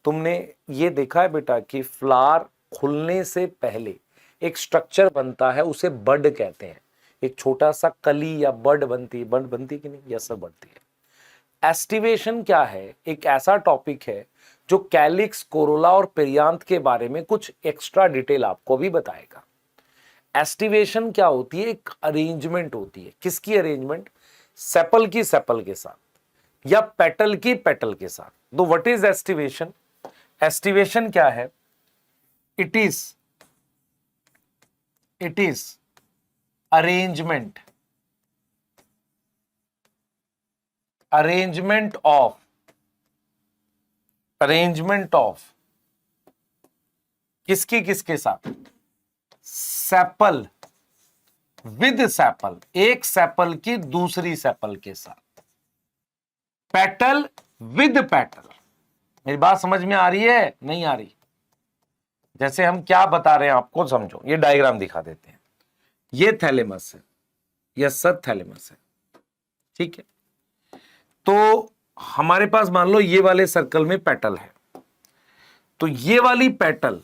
तुमने ये देखा है बेटा कि फ्लावर खुलने से पहले एक स्ट्रक्चर बनता है, उसे बड कहते हैं। एक छोटा सा कली या बड बनती है, बड बनती कि नहीं, यस सर बनती है। एस्टिवेशन क्या है, एक ऐसा टॉपिक है जो कैलिक्स, कोरोला और पेरियांथ के बारे में कुछ एक्स्ट्रा डिटेल आपको भी बताएगा। एस्टिवेशन क्या होती है, एक अरेंजमेंट होती है। किसकी अरेंजमेंट, सेपल की सेपल के साथ या पेटल की पेटल के साथ। तो व्हाट इज एस्टिवेशन, एस्टिवेशन क्या है, it is arrangement of arrangement of किसकी किसके साथ, सेपल विद सेपल, एक सेपल की दूसरी सेपल के साथ, पेटल विद पेटल। मेरी बात समझ में आ रही है नहीं आ रही? जैसे हम क्या बता रहे हैं आपको समझो, ये डायग्राम दिखा देते हैं। ये थैलेमस है, यह सब थैलेमस है, ठीक है। तो हमारे पास मान लो ये वाले सर्कल में पेटल है, तो ये वाली पेटल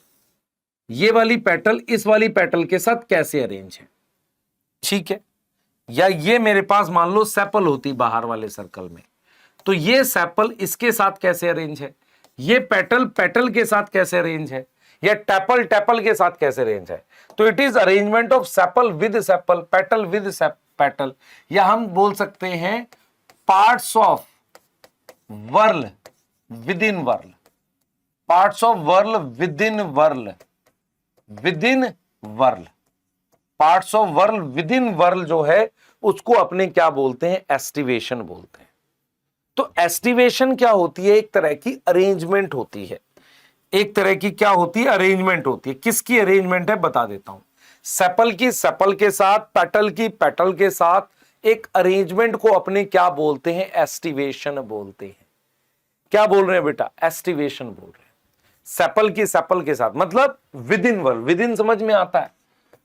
इस वाली पेटल के साथ कैसे अरेंज है, ठीक है। या ये मेरे पास मान लो सेपल होती बाहर वाले सर्कल में, तो ये सेपल इसके साथ कैसे अरेंज है, ये पेटल पेटल के साथ कैसे अरेंज है, या टेपल टेपल के साथ कैसे अरेंज है। तो it is arrangement of sepal with sepal, petal with petal, या हम बोल सकते हैं parts of whorl within whorl, parts of whorl within whorl, within whorl, parts of whorl within whorl जो है उसको अपने क्या बोलते हैं, एस्टिवेशन बोलते हैं। तो एस्टिवेशन क्या होती है, एक तरह की अरेंजमेंट होती है, एक तरह की क्या होती है, अरेंजमेंट होती है। किसकी अरेंजमेंट है बता देता हूं, सेपल की सेपल के साथ, पेटल की पेटल के साथ एक अरेंजमेंट को अपने क्या बोलते हैं, एस्टिवेशन बोलते हैं। क्या बोल रहे हैं बेटा, एस्टिवेशन बोल रहे हैं। सेपल की सेपल के साथ मतलब with in world, with in समझ में आता है,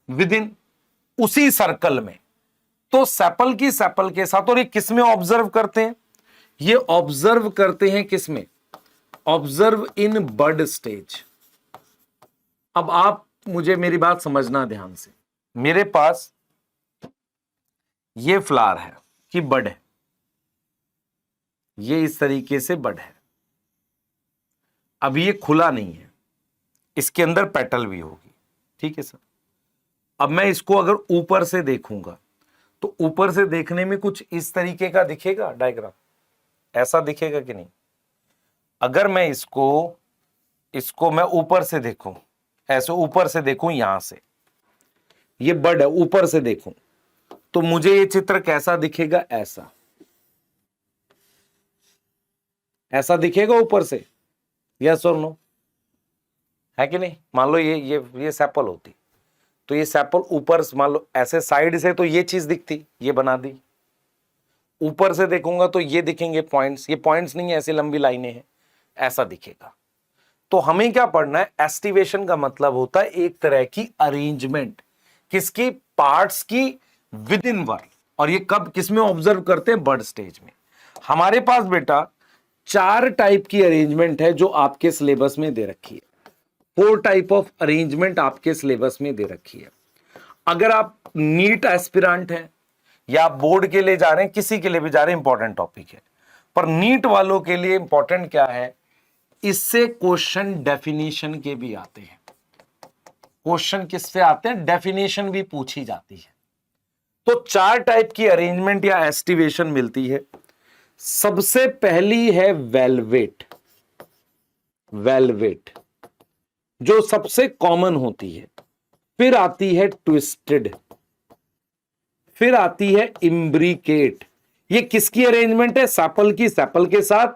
विद इन उसी सर्कल में। तो सेपल की सेपल के साथ, और ये किसमें ऑब्जर्व करते हैं, ये ऑब्जर्व करते हैं किसमें, ऑब्जर्व इन बड स्टेज। अब आप मुझे मेरी बात समझना ध्यान से, मेरे पास ये फ्लावर है कि बड है, ये इस तरीके से बड है, अभी ये खुला नहीं है, इसके अंदर पेटल भी होगी, ठीक है सर। अब मैं इसको अगर ऊपर से देखूंगा तो ऊपर से देखने में कुछ इस तरीके का दिखेगा डायग्राम, ऐसा दिखेगा कि नहीं। अगर मैं इसको मैं ऊपर से देखूं, ऐसे ऊपर से देखूं, यहां से ये बड है, ऊपर से देखूं तो मुझे ये चित्र कैसा दिखेगा, ऐसा दिखेगा ऊपर से, यस और नो, है कि नहीं। मान लो ये सैपल होती, तो ये सैपल ऊपर मान लो ऐसे साइड से तो ये चीज दिखती, ये बना दी। ऊपर से देखूंगा तो ये दिखेंगे पॉइंट्स, ये पॉइंट्स नहीं है, ऐसी लंबी लाइनें हैं, ऐसा दिखेगा। तो हमें क्या पढ़ना है, एस्टिवेशन का मतलब होता है एक तरह की अरेंजमेंट, किसकी, पार्ट्स की विद इन वर्ल्ड। और ये कब किस में ऑब्जर्व करते हैं, बर्ड स्टेज में। हमारे पास बेटा 4 टाइप की अरेंजमेंट है जो आपके सिलेबस में दे रखी है, 4 टाइप ऑफ अरेंजमेंट आपके सिलेबस में दे रखी है। अगर आप नीट एस्पिरेंट हैं या आप बोर्ड के लिए जा रहे हैं, किसी के लिए भी जा रहे हैं, इंपॉर्टेंट टॉपिक है। पर नीट वालों के लिए इंपॉर्टेंट क्या है, इससे क्वेश्चन डेफिनेशन के भी आते हैं। क्वेश्चन किससे आते हैं, डेफिनेशन भी पूछी जाती है। तो 4 टाइप की अरेंजमेंट या एस्टिवेशन मिलती है। सबसे पहली है वेलवेट, वेलवेट जो सबसे कॉमन होती है। फिर आती है ट्विस्टेड, फिर आती है इम्ब्रिकेट। ये किसकी अरेंजमेंट है, सैपल की सैपल के साथ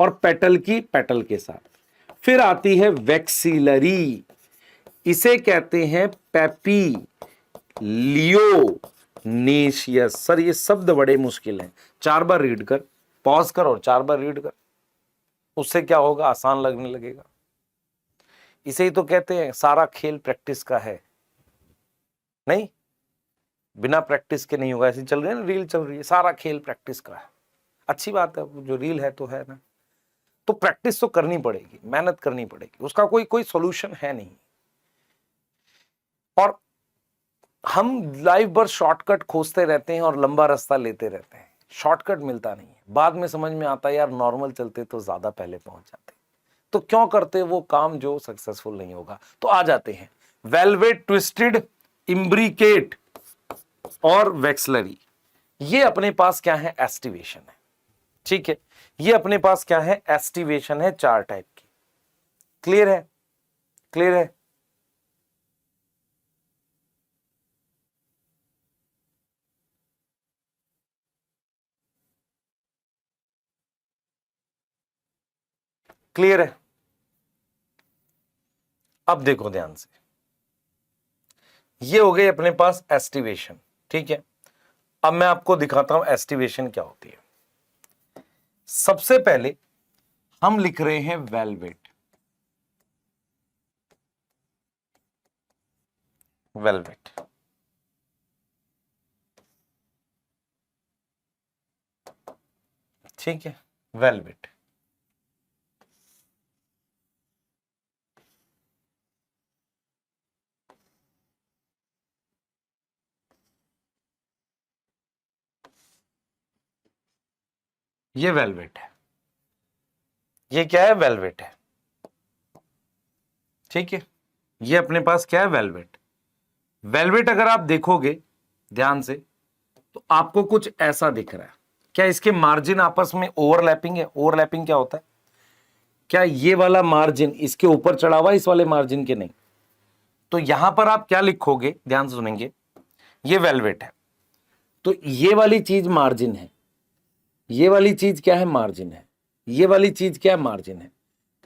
और पेटल की पेटल के साथ। फिर आती है वेक्सिलरी, इसे कहते हैं पेपी लियोनेशियस। सर ये शब्द बड़े मुश्किल हैं, 4 बार रीड कर, पॉज कर और 4 बार रीड कर, उससे क्या होगा, आसान लगने लगेगा। इसे ही तो कहते हैं सारा खेल प्रैक्टिस का है, नहीं बिना प्रैक्टिस के नहीं होगा। ऐसी चल रही है ना, रील चल रही है, सारा खेल प्रैक्टिस का है। अच्छी बात है, जो रील है तो है ना, तो प्रैक्टिस तो करनी पड़ेगी, मेहनत करनी पड़ेगी, उसका कोई सॉल्यूशन है नहीं। और हम लाइफ भर शॉर्टकट खोजते रहते हैं और लंबा रास्ता लेते रहते हैं, शॉर्टकट मिलता नहीं है। बाद में समझ में आता है यार नॉर्मल चलते तो ज्यादा पहले पहुंच जाते, तो क्यों करते वो काम जो सक्सेसफुल नहीं होगा। तो आ जाते हैं वेलवेट, ट्विस्टेड, इम्ब्रिकेट और वेक्सलरी। ये अपने पास क्या है, एस्टिवेशन है, ठीक है। ये अपने पास क्या है, एस्टिवेशन है 4 टाइप की। क्लियर है, क्लियर है। क्लियर है? अब देखो ध्यान से, ये हो गई अपने पास एस्टिवेशन, ठीक है। अब मैं आपको दिखाता हूं एस्टिवेशन क्या होती है। सबसे पहले हम लिख रहे हैं वेलवेट। वेलवेट, ठीक है, वेलवेट। ये वेलवेट है, ये क्या है? वेलवेट है, ठीक है। ये अपने पास क्या है? वेलवेट। वेलवेट अगर आप देखोगे ध्यान से तो आपको कुछ ऐसा दिख रहा है। क्या इसके मार्जिन आपस में ओवरलैपिंग है? ओवरलैपिंग क्या होता है? क्या ये वाला मार्जिन इसके ऊपर चढ़ा हुआ है इस वाले मार्जिन के? नहीं। तो यहां पर आप क्या लिखोगे, ध्यान से सुनेंगे, ये वेलवेट है तो ये वाली चीज मार्जिन है, ये वाली चीज क्या है? मार्जिन है। ये वाली चीज क्या है? मार्जिन है।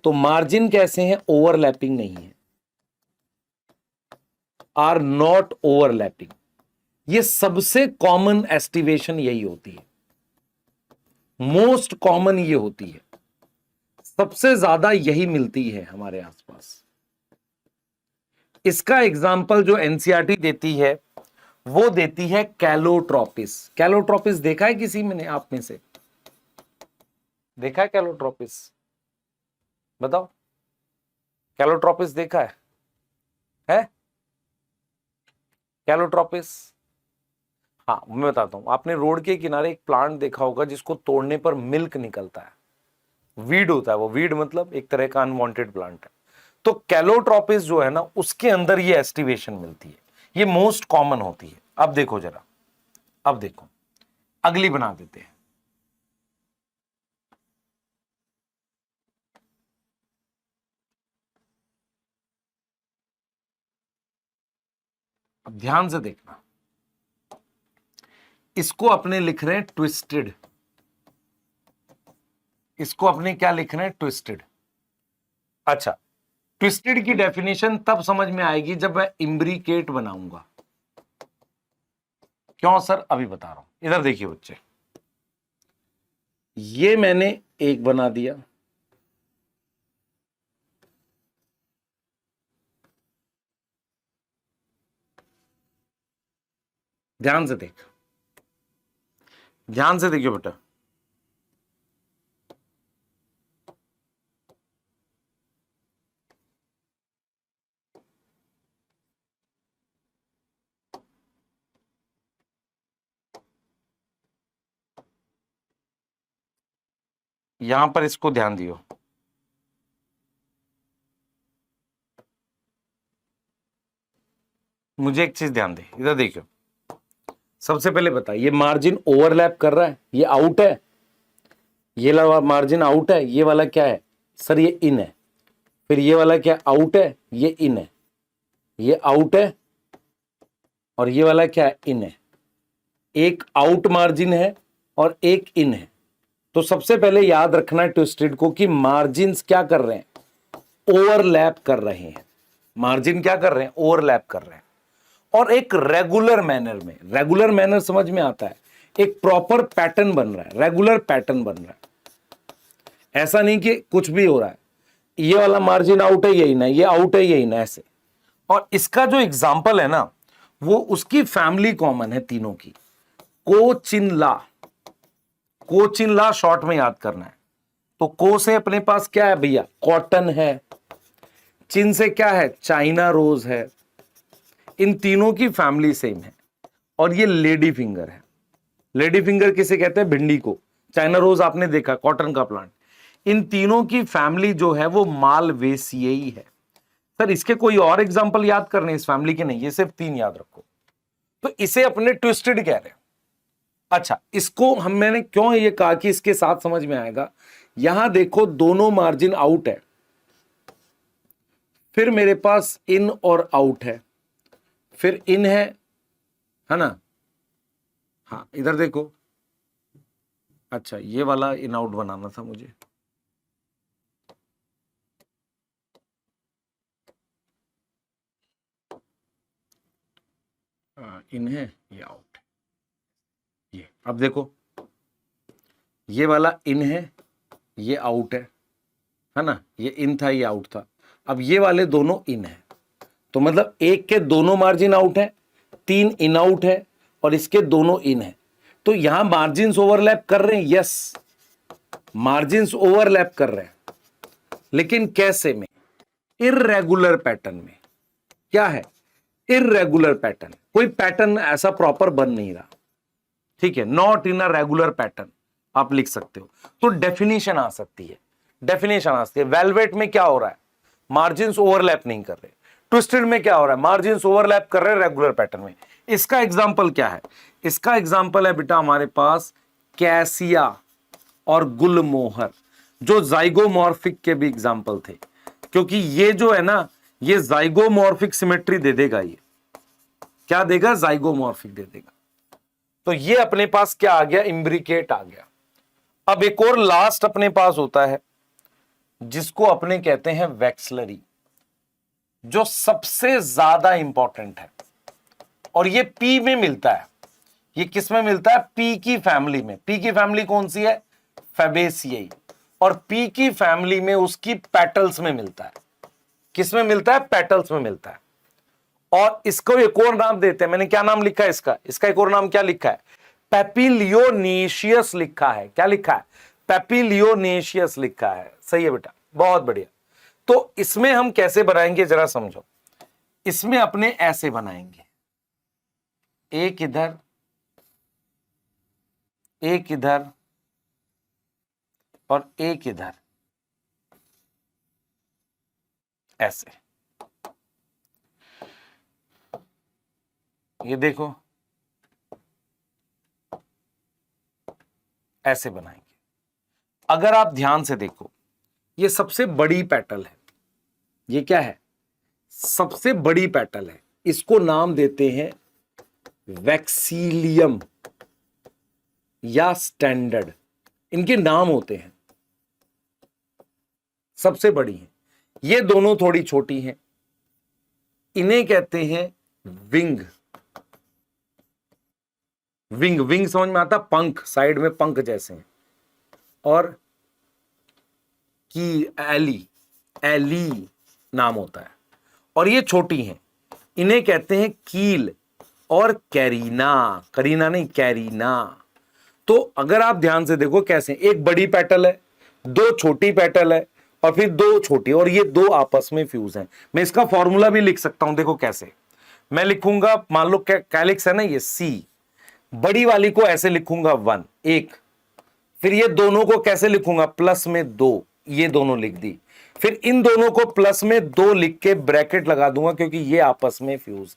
तो मार्जिन कैसे हैं? ओवरलैपिंग नहीं है, आर नॉट ओवरलैपिंग। ये सबसे कॉमन एस्टिवेशन यही होती है, मोस्ट कॉमन ये होती है, सबसे ज्यादा यही मिलती है हमारे आसपास। इसका एग्जाम्पल जो एनसीईआरटी देती है वो देती है कैलोट्रोपिस। कैलोट्रोपिस देखा है किसी में ने, आप में से देखा है कैलोट्रोपिस? बताओ, कैलोट्रोपिस देखा है? कैलोट्रोपिस, हाँ मैं बताता हूं। आपने रोड के किनारे एक प्लांट देखा होगा जिसको तोड़ने पर मिल्क निकलता है, वीड होता है वो। वीड मतलब एक तरह का अनवांटेड प्लांट है। तो कैलोट्रोपिस जो है ना, उसके अंदर ये एस्टिवेशन मिलती है, ये मोस्ट कॉमन होती है। अब देखो जरा, अब देखो, अगली बना देते हैं। अब ध्यान से देखना, इसको अपने लिख रहे हैं ट्विस्टेड। इसको अपने क्या लिख रहे हैं? ट्विस्टेड। अच्छा, ट्विस्टेड की डेफिनेशन तब समझ में आएगी जब मैं इम्ब्रिकेट बनाऊंगा। क्यों सर? अभी बता रहा हूं। इधर देखिए बच्चे, ये मैंने एक बना दिया, ध्यान से देख, ध्यान से देखियो बेटा, यहां पर इसको ध्यान दियो। मुझे एक चीज ध्यान दे, इधर देखियो। सबसे पहले बता, ये मार्जिन ओवरलैप कर रहा है, ये आउट है, ये वाला मार्जिन आउट है, ये वाला क्या है सर? ये इन है। फिर ये वाला क्या? आउट है, ये इन है, ये आउट है, और ये वाला क्या है? इन है। एक आउट मार्जिन है और एक इन है। तो सबसे पहले याद रखना है ट्विस्टेड को कि मार्जिन्स क्या कर रहे हैं? ओवरलैप कर रहे हैं। मार्जिन क्या कर रहे हैं? ओवरलैप कर रहे हैं। और एक रेगुलर मैनर में, रेगुलर मैनर समझ में आता है, एक प्रॉपर पैटर्न बन रहा है, रेगुलर पैटर्न बन रहा है। ऐसा नहीं कि कुछ भी हो रहा है, ये वाला मार्जिन आउट है, यही ना, ये आउट है, यही ना, ऐसे। और इसका जो एग्जाम्पल है ना, वो उसकी फैमिली कॉमन है तीनों की, कोचिनला। कोचिनला शॉर्ट में याद करना है। तो को से अपने पास क्या है भैया? कॉटन है। चिन से क्या है? चाइना रोज है। इन तीनों की फैमिली सेम है। और ये लेडी फिंगर है। लेडी फिंगर किसे कहते हैं? भिंडी को। चाइना रोज आपने देखा, कॉटन का प्लांट। इन तीनों की फैमिली जो है वो मालवेसियई है। सर इसके कोई और एग्जांपल याद करने इस फैमिली के? नहीं, ये सिर्फ तीन याद रखो। तो इसे अपने ट्विस्टेड कह रहे हैं। अच्छा, इसको मैंने क्यों ये कहा कि इसके साथ समझ में आएगा, यहां देखो दोनों मार्जिन आउट है, फिर मेरे पास इन और आउट है, फिर इन है ना? हाँ इधर देखो, अच्छा ये वाला इन आउट बनाना था मुझे, इन है, ये आउट है। ये अब देखो, ये वाला इन है, ये आउट है ना, ये इन था, ये आउट था। अब ये वाले दोनों इन है, तो मतलब एक के दोनों मार्जिन आउट है, 3 इन आउट है, और इसके दोनों इन है। तो यहां मार्जिन ओवरलैप कर रहे हैं, यस, मार्जिन ओवरलैप कर रहे हैं, लेकिन कैसे में? इर्रेगुलर पैटर्न में। क्या है? Irregular pattern. कोई पैटर्न ऐसा प्रॉपर बन नहीं रहा, ठीक है, not in a regular pattern आप लिख सकते हो। तो डेफिनेशन आ सकती है, डेफिनेशन आ सकती है। वेलवेट में क्या हो रहा है? मार्जिन ओवरलैप नहीं कर रहे। ट्विस्टेड में क्या हो रहा है? मार्जिन ओवरलैप कर रहे हैं रेगुलर पैटर्न में। इसका एग्जाम्पल क्या है? इसका एग्जाम्पल है बेटा हमारे पास कैसिया और गुलमोहर, जो जाइगोमॉर्फिक के भी एग्जाम्पल थे, क्योंकि ये जो है ना, ये जाइगोमॉर्फिक सिमेट्री दे देगा। ये क्या देगा? जाइगोमॉर्फिक दे देगा। तो ये अपने पास क्या आ गया? इम्ब्रिकेट आ गया। अब एक और लास्ट अपने पास होता है जिसको अपने कहते हैं वैक्सलरी, जो सबसे ज्यादा इंपॉर्टेंट है, और ये पी में मिलता है। ये किस में मिलता है? पी की फैमिली में। पी की फैमिली कौन सी है? फैबेसियाई। और पी की फैमिली में उसकी पेटल्स में मिलता है। किस में मिलता है? पेटल्स में मिलता है। और इसको एक और नाम देते हैं, मैंने क्या नाम लिखा है इसका? इसका एक और नाम क्या लिखा है? पेपिलियोनेशियस लिखा है। क्या लिखा है? पेपिलियोनेशियस लिखा है। सही है बेटा, बहुत बढ़िया। तो इसमें हम कैसे बनाएंगे जरा समझो। इसमें अपने ऐसे बनाएंगे, एक इधर, एक इधर, और एक इधर, ऐसे। ये देखो, ऐसे बनाएंगे। अगर आप ध्यान से देखो, ये सबसे बड़ी पेटल है। ये क्या है? सबसे बड़ी पेटल है। इसको नाम देते हैं वैक्सीलियम या स्टैंडर्ड, इनके नाम होते हैं। सबसे बड़ी है। ये दोनों थोड़ी छोटी हैं, इन्हें कहते हैं विंग। विंग, विंग समझ में आता? पंख, साइड में पंख जैसे हैं। और की एली, एली नाम होता है, और ये छोटी हैं, इन्हें कहते हैं कील और कैरीना। करीना नहीं, कैरीना। तो अगर आप ध्यान से देखो कैसे, एक बड़ी पेटल है, दो छोटी पेटल है, और फिर दो छोटी, और ये दो आपस में फ्यूज हैं। मैं इसका फॉर्मूला भी लिख सकता हूं, देखो कैसे। मैं लिखूंगा, मान लो कैलिक्स है ना ये सी, बड़ी वाली को ऐसे लिखूंगा 1, एक। फिर ये दोनों को कैसे लिखूंगा? प्लस में 2, ये दोनों लिख दी। फिर इन दोनों को प्लस में 2 लिख के ब्रैकेट लगा दूंगा, क्योंकि ये आपस में फ्यूज।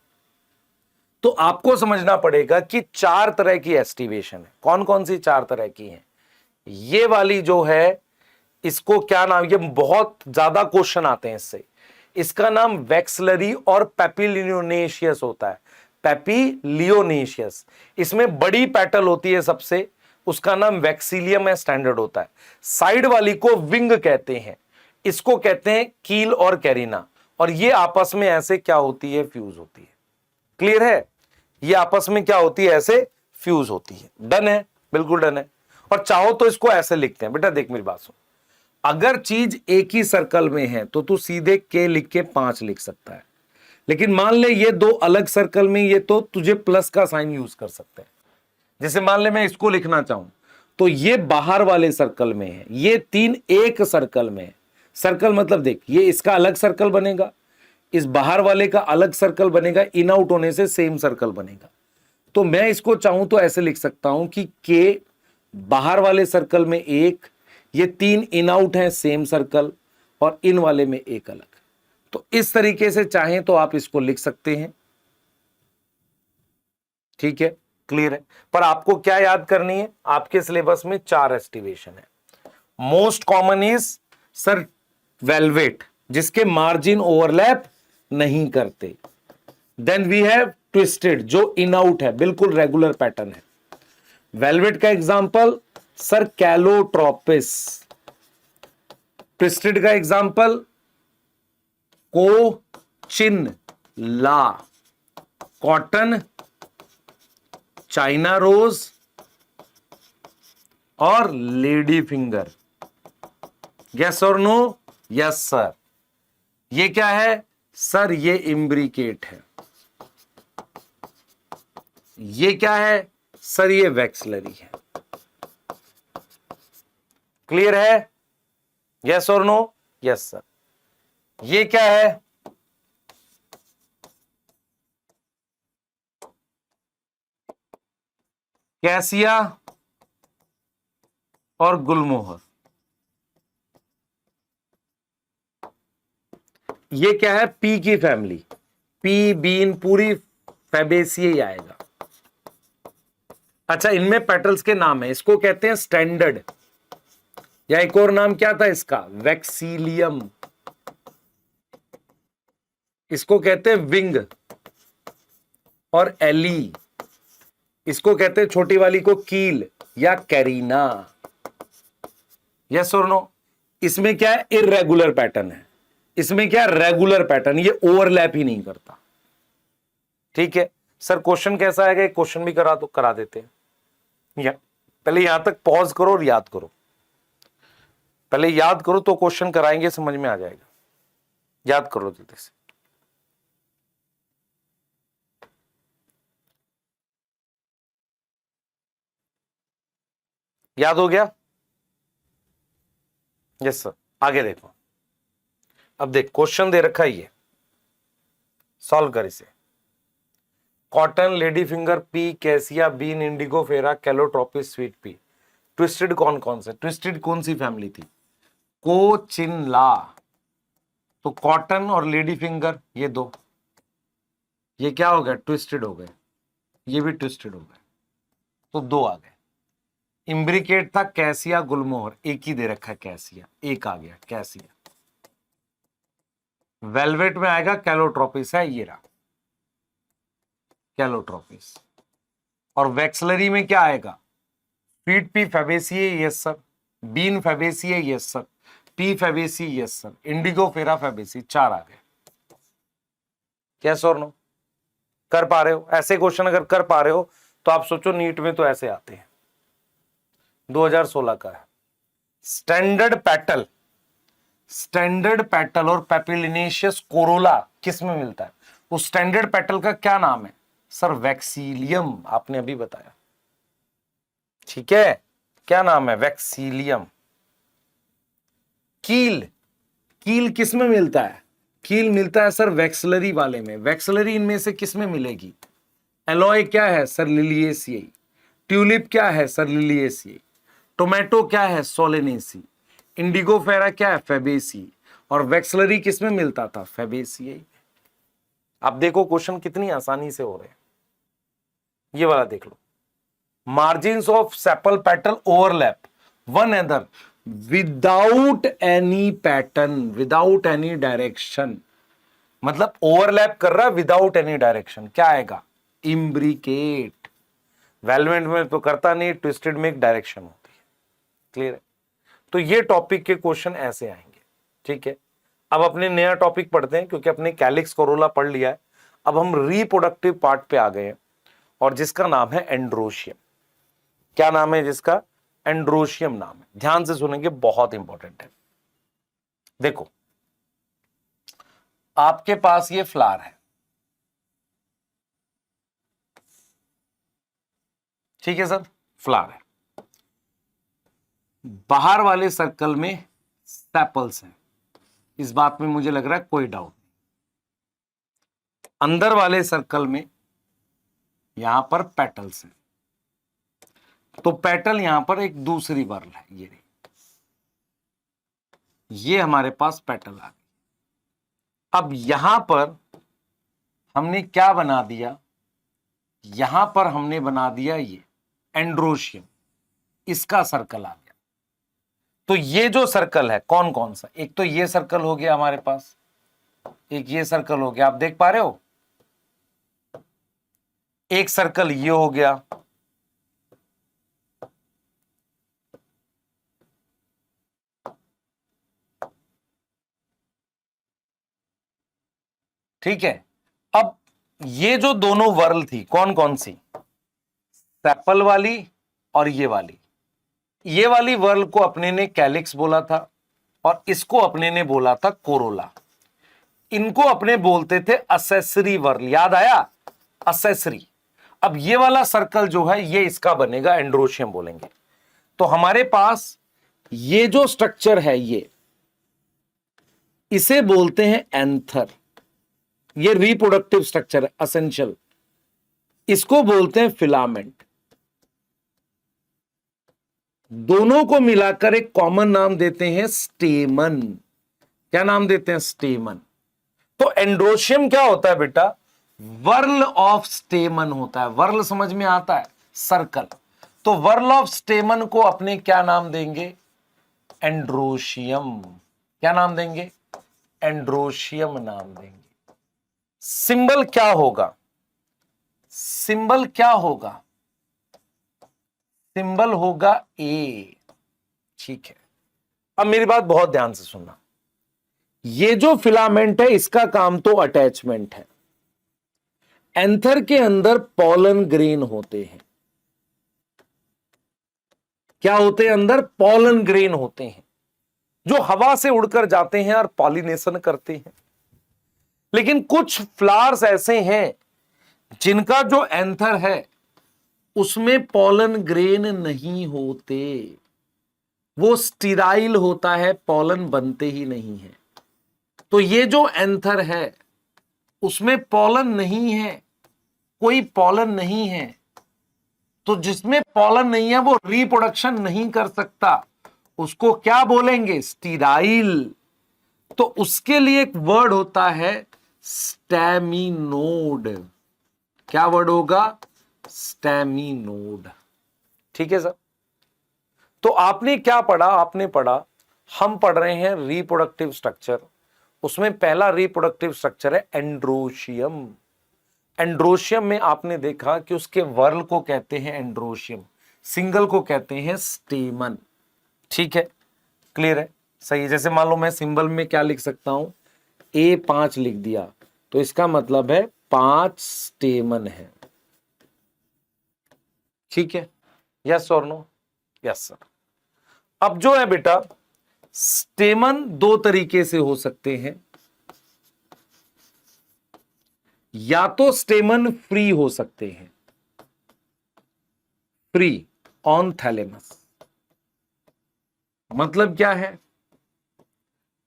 तो आपको समझना पड़ेगा कि 4 तरह की एस्टिवेशन है। कौन कौन सी 4 तरह की है? ये वाली जो है, इसको क्या नाम, ये बहुत ज्यादा क्वेश्चन आते हैं इससे। इसका नाम वैक्सलरी और पेपिलियोनेशियस होता है। पेपिलियोनेशियस, इसमें बड़ी पेटल होती है सबसे, उसका नाम वैक्सीलियम है, स्टैंडर्ड होता है। साइड वाली को विंग कहते हैं, इसको कहते हैं कील और कैरिना। और ये आपस में ऐसे क्या होती है? फ्यूज होती है। क्लियर है? ये आपस में क्या होती है? ऐसे फ्यूज होती है। डन है? बिल्कुल डन है। और चाहो तो इसको ऐसे लिखते हैं। बेटा देख मेरी बात सुन, अगर चीज एक ही सर्कल में है तो तू सीधे के लिख के 5 लिख सकता है, लेकिन मान ले ये दो अलग सर्कल में, ये तो तुझे प्लस का साइन यूज कर सकते हैं। जैसे मान ले मैं इसको लिखना चाहूं, तो ये बाहर वाले सर्कल में है, ये 3 एक सर्कल में है। सर्कल मतलब देख, ये इसका अलग सर्कल बनेगा, इस बाहर वाले का अलग सर्कल बनेगा, इन आउट होने से सेम सर्कल बनेगा। तो मैं इसको चाहूं तो ऐसे लिख सकता हूं कि के बाहर वाले सर्कल में 1, ये 3 इन आउट है सेम सर्कल, और इन वाले में 1 अलग। तो इस तरीके से चाहें तो आप इसको लिख सकते हैं। ठीक है, क्लियर है? पर आपको क्या याद करनी है? आपके सिलेबस में 4 एस्टिवेशन है। Most common is sir velvet, जिसके मार्जिन ओवरलैप नहीं करते। देन वी हैव ट्विस्टेड, जो इन आउट है, बिल्कुल रेगुलर पैटर्न है। वेलवेट का एग्जांपल सर कैलोट्रोपिस। ट्विस्टेड का एग्जांपल कोचिनला, कॉटन चाइना रोज और लेडी फिंगर। यस और नो? Yes sir. ये क्या है सर? ये इम्ब्रिकेट है। ये क्या है सर? ये वैक्सलरी है। क्लियर है? यस और नो? Yes sir. ये क्या है? कैसिया और गुलमोहर। ये क्या है? पी की फैमिली। पी बीन पूरी फैबेसिए ही आएगा। अच्छा, इनमें पेटल्स के नाम है, इसको कहते हैं स्टैंडर्ड, या एक और नाम क्या था इसका? वैक्सीलियम। इसको कहते हैं विंग और एली। इसको कहते हैं छोटी वाली को कील या कैरीना। यस और नो? इसमें क्या है? इररेगुलर पैटर्न है। इसमें क्या? Regular pattern. ये ओवरलैप ही नहीं करता। ठीक है सर, क्वेश्चन कैसा आएगा? क्वेश्चन भी करा देते हैं। या पहले यहां तक पॉज करो और याद करो। पहले याद करो तो क्वेश्चन कराएंगे, समझ में आ जाएगा। याद करो जल्दी से। याद हो गया? Yes sir. आगे देखो। अब देख, क्वेश्चन दे रखा है, ये सॉल्व कर इसे। Cotton, lady finger, pea, cassia, bean, indigofera, calotropis, sweet pea. Twisted कौन कौन से? ट्विस्टेड कौन सी फैमिली थी? कोचिनला। तो कॉटन और लेडी फिंगर ये दो, ये क्या हो गया? ट्विस्टेड हो गए। ये भी ट्विस्टेड हो गए, तो दो आ गए। इम्ब्रिकेट था कैसिया, गुलमोहर, एक ही दे रखा है कैसिया, एक आ गया कैसिया। वेलवेट में आएगा कैलोट्रोपिस, है ये रहा कैलोट्रोपिस। और वैक्सलरी में क्या आएगा? Sweet pea Fabaceae, yes sir. Bean Fabaceae, yes sir. Pea Fabaceae, yes sir. Indigofera Fabaceae, चार आ गए। यस और नो? कर पा रहे हो? ऐसे क्वेश्चन अगर कर पा रहे हो तो आप सोचो नीट में तो ऐसे आते हैं। 2016 का है। स्टैंडर्ड पेटल, स्टैंडर्ड पेटल और पेपिलिनेशियस कोरोला किस में मिलता है? उस स्टैंडर्ड पेटल का क्या नाम है सर? वैक्सीलियम, आपने अभी बताया। ठीक है, क्या नाम है? वैक्सीलियम। कील, कील किस में मिलता है? कील मिलता है सर वैक्सलरी वाले में। वैक्सलरी इनमें से किस में मिलेगी? एलॉय क्या है सर? लिलिएसियाई। ट्यूलिप क्या है सर? लिलिएसियाई। टोमेटो क्या है? सोलेनेसी। इंडिगो फेरा क्या है? फेबेसी। और वैक्सलरी किस में मिलता था? फेबेसियाई। आप देखो क्वेश्चन कितनी आसानी से हो रहे हैं। ये वाला देख लो। Margins of sepal petal overlap one other without any pattern, without any direction. मतलब ओवरलैप कर रहा है विदाउट एनी डायरेक्शन, क्या आएगा? इम्ब्रिकेट। वेलवेट में तो करता नहीं, ट्विस्टेड में एक डायरेक्शन होती है। क्लियर है? तो ये टॉपिक के क्वेश्चन ऐसे आएंगे। ठीक है, अब अपने नया टॉपिक पढ़ते हैं, क्योंकि अपने कैलिक्स कोरोला पढ़ लिया है। अब हम रिप्रोडक्टिव पार्ट पे आ गए हैं, और जिसका नाम है एंड्रोशियम। क्या नाम है जिसका? एंड्रोशियम नाम है। ध्यान से सुनेंगे, बहुत इंपॉर्टेंट है। देखो, आपके पास ये फ्लावर है, ठीक है सर, फ्लावर है। बाहर वाले सर्कल में सेपल्स हैं, इस बात में मुझे लग रहा है कोई डाउट नहीं। अंदर वाले सर्कल में यहां पर पेटल्स हैं, तो पेटल यहां पर एक दूसरी वर्ल है। ये हमारे पास पेटल आ गई। अब यहां पर हमने क्या बना दिया? यहां पर हमने बना दिया ये एंड्रोशियम, इसका सर्कल आ गया। तो ये जो सर्कल है कौन कौन सा? एक तो ये सर्कल हो गया हमारे पास, एक ये सर्कल हो गया, आप देख पा रहे हो? एक सर्कल ये हो गया, ठीक है। अब ये जो दोनों वर्ल थी कौन कौन सी? सेपल वाली और ये वाली वर्ल को अपने ने कैलिक्स बोला था और इसको अपने ने बोला था कोरोला। इनको अपने बोलते थे असेसरी वर्ल, याद आया, असेसरी। अब ये वाला सर्कल जो है ये इसका बनेगा, एंड्रोशियम बोलेंगे। तो हमारे पास ये जो स्ट्रक्चर है ये, इसे बोलते हैं एंथर। ये रिप्रोडक्टिव स्ट्रक्चर है, असेंशियल। इसको बोलते हैं फिलामेंट। दोनों को मिलाकर एक कॉमन नाम देते हैं स्टेमन। क्या नाम देते हैं? स्टेमन। तो एंड्रोशियम क्या होता है बेटा? वर्ल ऑफ स्टेमन होता है। वर्ल समझ में आता है? सर्कल। तो वर्ल ऑफ स्टेमन को अपने क्या नाम देंगे? एंड्रोशियम। क्या नाम देंगे? एंड्रोशियम नाम देंगे। सिंबल क्या होगा? सिंबल क्या होगा? सिंबल होगा ए। ठीक है, अब मेरी बात बहुत ध्यान से सुनना। ये जो फिलामेंट है इसका काम तो अटैचमेंट है। एंथर के अंदर पॉलन ग्रेन होते हैं। क्या होते हैं? अंदर पॉलन ग्रेन होते हैं जो हवा से उड़कर जाते हैं और पॉलिनेशन करते हैं। लेकिन कुछ फ्लावर्स ऐसे हैं जिनका जो एंथर है उसमें पॉलन ग्रेन नहीं होते, वो स्टीराइल होता है, पॉलन बनते ही नहीं है। तो ये जो एंथर है उसमें पॉलन नहीं है, कोई पॉलन नहीं है। तो जिसमें पॉलन नहीं है वो रिप्रोडक्शन नहीं कर सकता, उसको क्या बोलेंगे? स्टीराइल। तो उसके लिए एक वर्ड होता है स्टेमिनोड। क्या वर्ड होगा? स्टेमिनोड। ठीक है सर। तो आपने क्या पढ़ा? आपने पढ़ा, हम पढ़ रहे हैं रिप्रोडक्टिव स्ट्रक्चर। उसमें पहला रिप्रोडक्टिव स्ट्रक्चर है एंड्रोशियम। एंड्रोशियम में आपने देखा कि उसके वर्ल को कहते हैं एंड्रोशियम, सिंगल को कहते हैं स्टेमन। ठीक है, क्लियर है? सही है। जैसे मान लो मैं सिंबल में क्या लिख सकता हूं? A5 लिख दिया तो इसका मतलब है 5 स्टेमन है। ठीक है, यस और नो? Yes sir. अब जो है बेटा, स्टेमन दो तरीके से हो सकते हैं। या तो स्टेमन फ्री हो सकते हैं, फ्री ऑन थैलेमस। मतलब क्या है?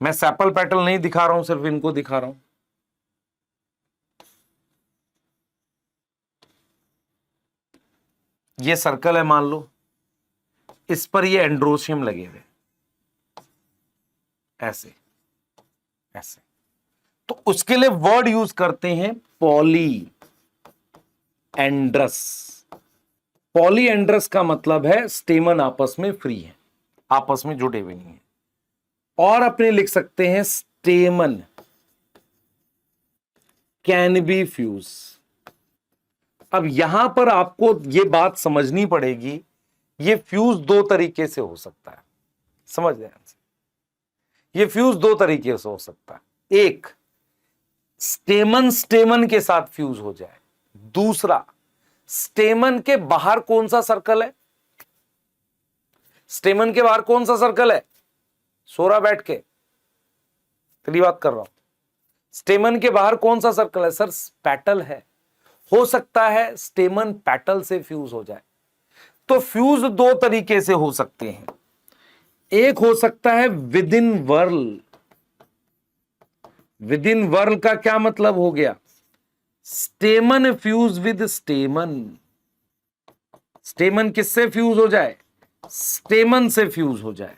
मैं सेपल पेटल नहीं दिखा रहा हूं, सिर्फ इनको दिखा रहा हूं। ये सर्कल है मान लो, इस पर ये एंड्रोशियम लगे हुए, ऐसे ऐसे। तो उसके लिए वर्ड यूज करते हैं पॉली एंड्रस। पॉली एंड्रस का मतलब है स्टेमन आपस में फ्री है, आपस में जुड़े हुए नहीं है। और अपने लिख सकते हैं स्टेमन कैन बी फ्यूज। अब यहां पर आपको यह बात समझनी पड़ेगी, ये फ्यूज दो तरीके से हो सकता है। समझ ध्यान से, ये फ्यूज दो तरीके से हो सकता है। एक, स्टेमन स्टेमन के साथ फ्यूज हो जाए। दूसरा, स्टेमन के बाहर कौन सा सर्कल है? स्टेमन के बाहर कौन सा सर्कल है? सो रहा बैठ के, तेरी बात कर रहा हूं। स्टेमन के बाहर कौन सा सर्कल है? सर पेटल है। हो सकता है स्टेमन पेटल से फ्यूज हो जाए। तो फ्यूज दो तरीके से हो सकते हैं। एक हो सकता है within whorl. Within whorl का क्या मतलब हो गया? स्टेमन फ्यूज विद स्टेमन। स्टेमन किससे फ्यूज हो जाए? स्टेमन से फ्यूज हो जाए,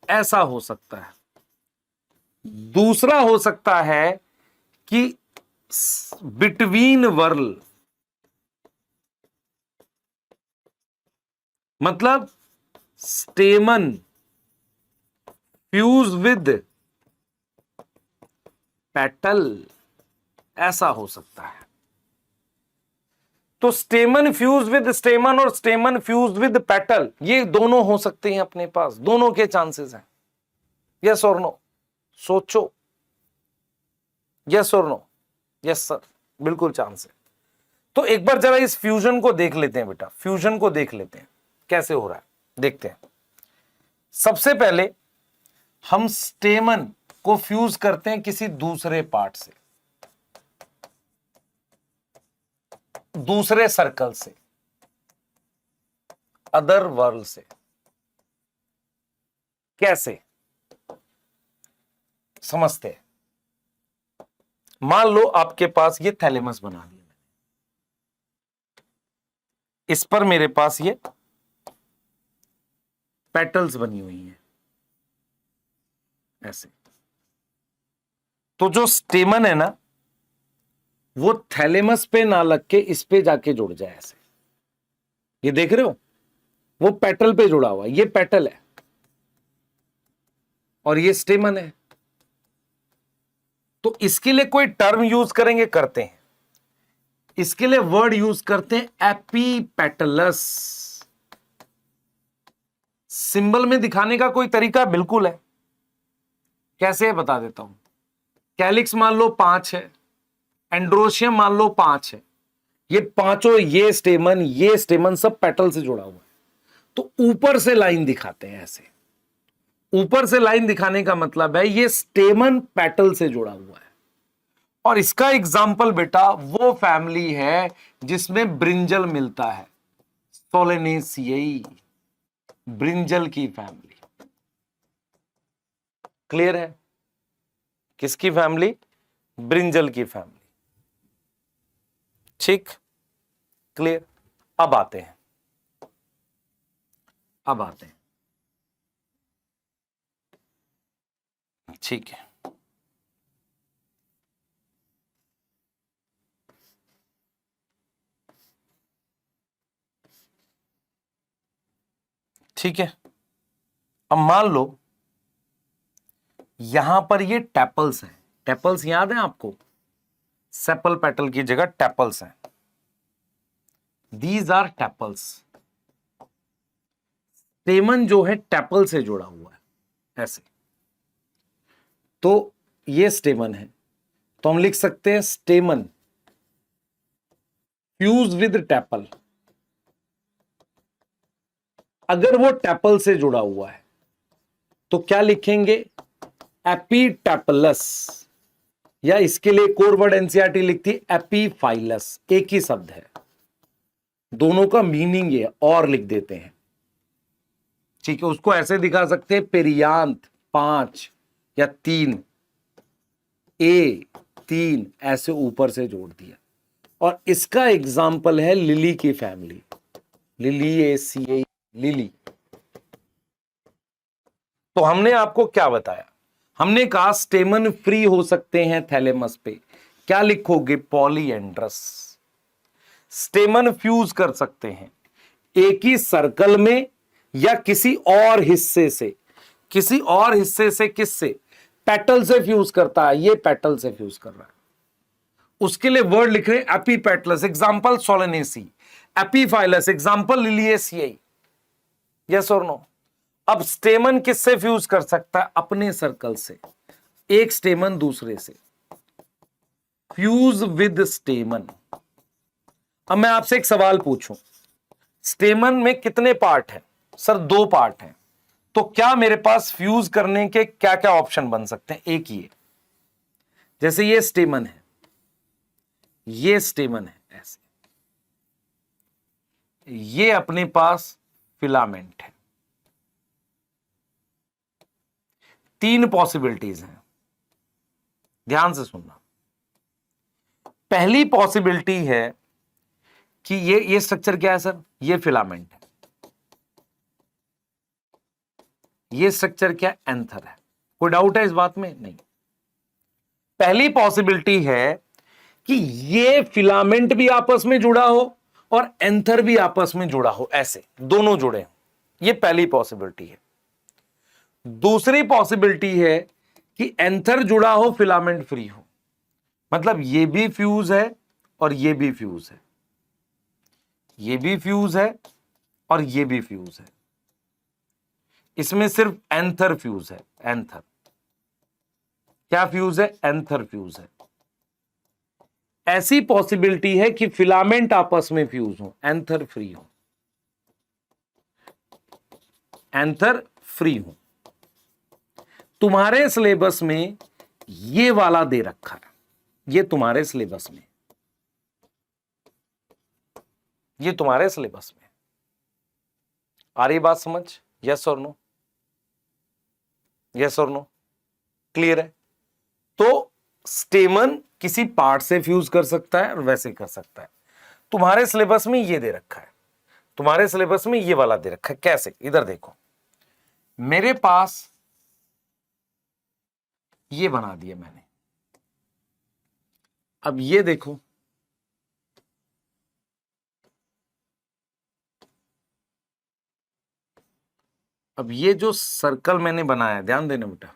ऐसा हो सकता है। दूसरा हो सकता है कि बिटवीन वर्ल, मतलब स्टेमन फ्यूज विद पेटल, ऐसा हो सकता है। तो स्टेमन फ्यूज विद स्टेमन और स्टेमन फ्यूज विद पेटल, ये दोनों हो सकते हैं अपने पास, दोनों के चांसेस हैं। यस और नो? सोचो। यस और नो? यस सर, बिल्कुल चांस है। तो एक बार जरा इस फ्यूजन को देख लेते हैं बेटा, फ्यूजन को देख लेते हैं कैसे हो रहा है, देखते हैं। सबसे पहले हम स्टेमन को फ्यूज करते हैं किसी दूसरे पार्ट से, दूसरे सर्कल से, अदर वर्ल्ड से। कैसे समझते हैं? मान लो आपके पास ये थैलेमस बना दिया, इस पर मेरे पास ये पेटल्स बनी हुई हैं ऐसे। तो जो स्टेमन है ना, वो थैलेमस पे ना लग के इस पे जाके जुड़ जाए ऐसे। ये देख रहे हो, वो पेटल पे जुड़ा हुआ है, ये पेटल है और ये स्टेमन है। तो इसके लिए कोई टर्म यूज करेंगे, करते हैं। इसके लिए वर्ड यूज करते हैं एपीपेटलस। सिंबल में दिखाने का कोई तरीका बिल्कुल है, कैसे है बता देता हूं। कैलिक्स मान लो 5 है, एंड्रोशियम मान लो 5 है, ये पांचों, ये स्टेमन सब पेटल से जुड़ा हुआ है। तो ऊपर से लाइन दिखाते हैं ऐसे। ऊपर से लाइन दिखाने का मतलब है ये स्टेमन पेटल से जुड़ा हुआ है। और इसका एग्जाम्पल बेटा वो फैमिली है जिसमें ब्रिंजल मिलता है, सोलेनेसियाई, ब्रिंजल की फैमिली। क्लियर है? किसकी फैमिली? ब्रिंजल की फैमिली। ठीक, क्लियर। अब आते हैं, ठीक है। ठीक है, अब मान लो यहां पर ये टैपल्स हैं। टैपल्स याद है आपको? सेपल पेटल की जगह टैपल्स हैं। These are टैपल्स। स्टेमन जो है टैपल से जुड़ा हुआ है ऐसे। तो ये स्टेमन है, तो हम लिख सकते हैं स्टेमन फ्यूज विद टैपल। अगर वो टैपल से जुड़ा हुआ है तो क्या लिखेंगे? एपीटैपलस। या इसके लिए कोर वर्ड एनसीईआरटी लिखती है एपीफाइलस। एक ही शब्द है, दोनों का मीनिंग ये और लिख देते हैं। ठीक है, उसको ऐसे दिखा सकते हैं पेरियांत 5 या 3, ए 3 ऐसे ऊपर से जोड़ दिया। और इसका एग्जाम्पल है लिली की फैमिली, लिलिएसिएई, लिली। तो हमने आपको क्या बताया? हमने कहा स्टेमन फ्री हो सकते हैं थैलेमस पे। क्या लिखोगे? पॉलीएंड्रस। स्टेमन फ्यूज कर सकते हैं एक ही सर्कल में या किसी और हिस्से से। किसी और हिस्से से किससे? पेटल से फ्यूज करता है, ये पेटल से फ्यूज कर रहा है। उसके लिए वर्ड लिख रहे हैं epipetalous, example Solanaceae. Epiphyllous, example Liliaceae. Yes और नो? अब स्टेमन किससे फ्यूज कर सकता है? अपने सर्कल से। एक स्टेमन दूसरे से, फ्यूज विद स्टेमन। अब मैं आपसे एक सवाल पूछूं, स्टेमन में कितने पार्ट हैं? सर 2 पार्ट हैं। तो क्या मेरे पास फ्यूज करने के क्या क्या ऑप्शन बन सकते हैं? एक ही है, जैसे ये स्टेमन है, ये स्टेमन है ऐसे, ये अपने पास फिलामेंट है। 3 पॉसिबिलिटीज हैं, ध्यान से सुनना। पहली पॉसिबिलिटी है कि ये स्ट्रक्चर क्या है सर? ये फिलामेंट है। ये स्ट्रक्चर क्या? एंथर है। कोई डाउट है इस बात में? नहीं। पहली पॉसिबिलिटी है कि ये फिलामेंट भी आपस में जुड़ा हो और एंथर भी आपस में जुड़ा हो, ऐसे दोनों जुड़े हो। ये पहली पॉसिबिलिटी है। दूसरी पॉसिबिलिटी है कि एंथर जुड़ा हो, फिलामेंट फ्री हो। मतलब ये भी फ्यूज है और ये भी फ्यूज है, ये भी फ्यूज है और ये भी फ्यूज है। इसमें सिर्फ एंथर फ्यूज है। एंथर क्या फ्यूज है? एंथर फ्यूज है। ऐसी पॉसिबिलिटी है कि फिलामेंट आपस में फ्यूज हो, एंथर फ्री हो, एंथर फ्री हो। तुम्हारे सिलेबस में ये वाला दे रखा है, ये तुम्हारे सिलेबस में, ये तुम्हारे सिलेबस में आ रही बात समझ? यस और नो? यस और नो? क्लियर है? तो स्टेमन किसी पार्ट से फ्यूज कर सकता है और वैसे कर सकता है। तुम्हारे सिलेबस में ये दे रखा है, तुम्हारे सिलेबस में ये वाला दे रखा है। कैसे? इधर देखो, मेरे पास ये बना दिया मैंने। अब ये देखो, अब ये जो सर्कल मैंने बनाया, ध्यान देना बेटा,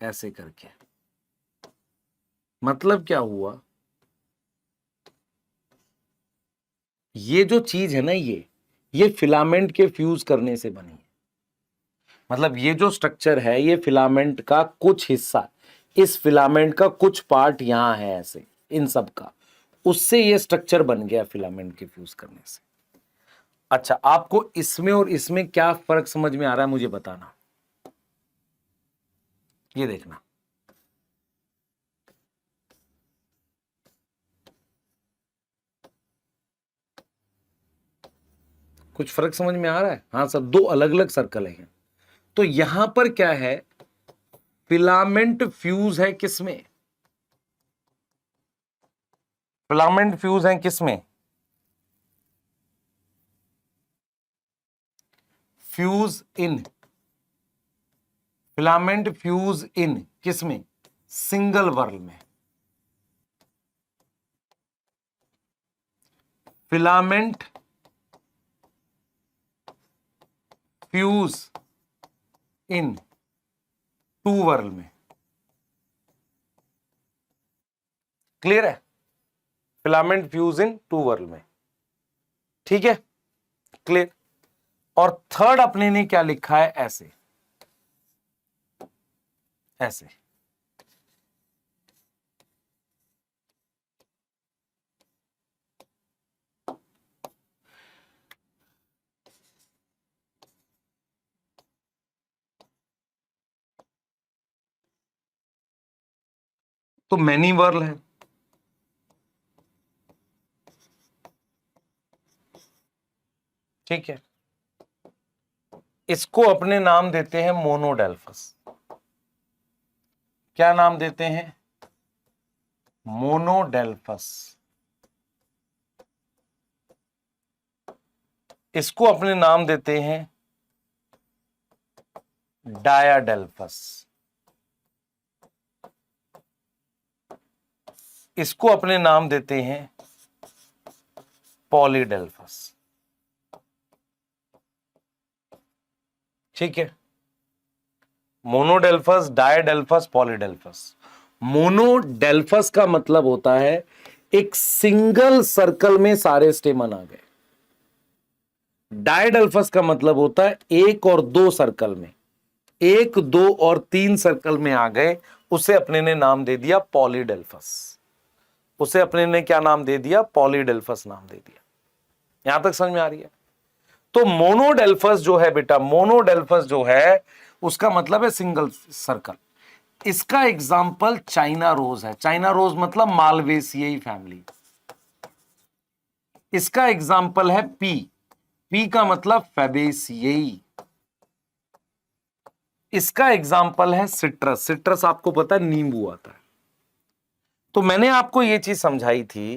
ऐसे करके, मतलब क्या हुआ, ये जो चीज है ना, ये फिलामेंट के फ्यूज करने से बनी है। मतलब ये जो स्ट्रक्चर है, ये फिलामेंट का कुछ हिस्सा, इस फिलामेंट का कुछ पार्ट यहां है ऐसे, इन सब का, उससे ये स्ट्रक्चर बन गया फिलामेंट के फ्यूज करने से। अच्छा, आपको इसमें और इसमें क्या फर्क समझ में आ रहा है मुझे बताना। ये देखना, कुछ फर्क समझ में आ रहा है? हाँ सर, दो अलग अलग सर्कल है। तो यहां पर क्या है, फिलामेंट फ्यूज है किसमें? फिलामेंट फ्यूज है किसमें? Fuse in, filament fuse in किसमें? सिंगल वर्ल में। Filament fuse in two whorl में। क्लियर है? Filament fuse in two whorl में, ठीक है, क्लियर। और थर्ड अपने ने क्या लिखा है, ऐसे, ऐसे। तो मैनी वर्ल है, ठीक है। इसको अपने नाम देते हैं मोनोडेल्फस। क्या नाम देते हैं? मोनोडेल्फस। इसको अपने नाम देते हैं डायाडेल्फस। इसको अपने नाम देते हैं पॉलीडेल्फस, ठीक है। मोनोडेल्फस, डायडेल्फस, पॉलीडेल्फस। मोनोडेल्फस का मतलब होता है एक सिंगल सर्कल में सारे स्टेमन आ गए। डायडेल्फस का मतलब होता है एक और दो सर्कल में, एक, दो और तीन सर्कल में आ गए, उसे अपने ने नाम दे दिया पॉलीडेल्फस। उसे अपने ने क्या नाम दे दिया? पॉलीडेल्फस नाम दे दिया। यहां तक समझ में आ रही है? तो मोनोडेल्फस जो है बेटा, मोनोडेल्फस जो है उसका मतलब है सिंगल सर्कल। इसका एग्जाम्पल चाइना रोज है। चाइना रोज मतलब मालवेसियाई फैमिली। इसका एग्जाम्पल है पी, पी का मतलब फैबेसियाई। इसका एग्जाम्पल है सिट्रस, सिट्रस आपको पता है नींबू आता है। तो मैंने आपको यह चीज समझाई थी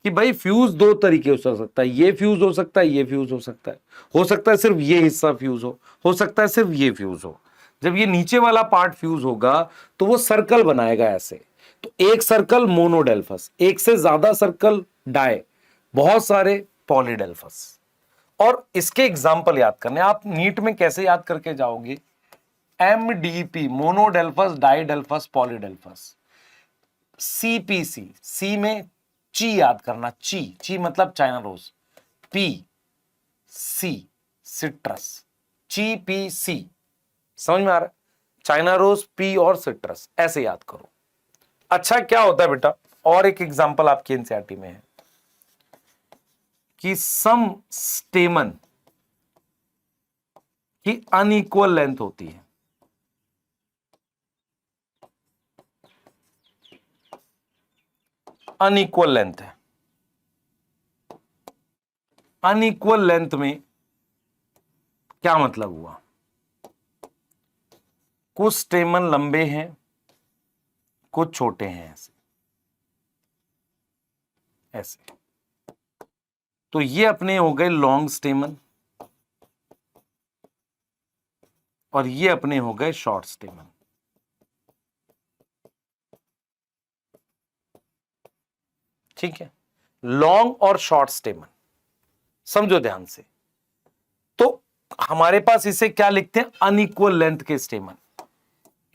कि भाई फ्यूज दो तरीके हो सकता है, ये फ्यूज हो सकता है, ये फ्यूज हो सकता है सिर्फ ये हिस्सा फ्यूज हो सकता है सिर्फ ये फ्यूज हो। जब ये नीचे वाला पार्ट फ्यूज होगा तो वो सर्कल बनाएगा ऐसे। तो एक सर्कल मोनोडेल्फस, एक से ज्यादा सर्कल डाई, बहुत सारे पॉलीडेल्फस। और इसके एग्जाम्पल याद करने, आप नीट में कैसे याद करके जाओगे? MDP, मोनोडेल्फस, डाइडेल्फस, पॉलीडेल्फस। CPC, सी में ची याद करना, ची, ची मतलब China rose. P C citrus, ची पी सी। समझ में आ रहा है? चाइना रोज, पी और सिट्रस, ऐसे याद करो। अच्छा, क्या होता है बेटा, और एक एग्जांपल आपकी एनसीईआरटी में है कि सम स्टेमन की अनइक्वल लेंथ होती है। अनइक्वल लेंथ है। अनइक्वल लेंथ में क्या मतलब हुआ? कुछ स्टेमन लंबे हैं, कुछ छोटे हैं, ऐसे ऐसे। तो ये अपने हो गए लॉन्ग स्टेमन और ये अपने हो गए शॉर्ट स्टेमन। ठीक है, लॉन्ग और शॉर्ट स्टेमन समझो ध्यान से। तो हमारे पास इसे क्या लिखते हैं? अनइक्वल लेंथ के स्टेमन।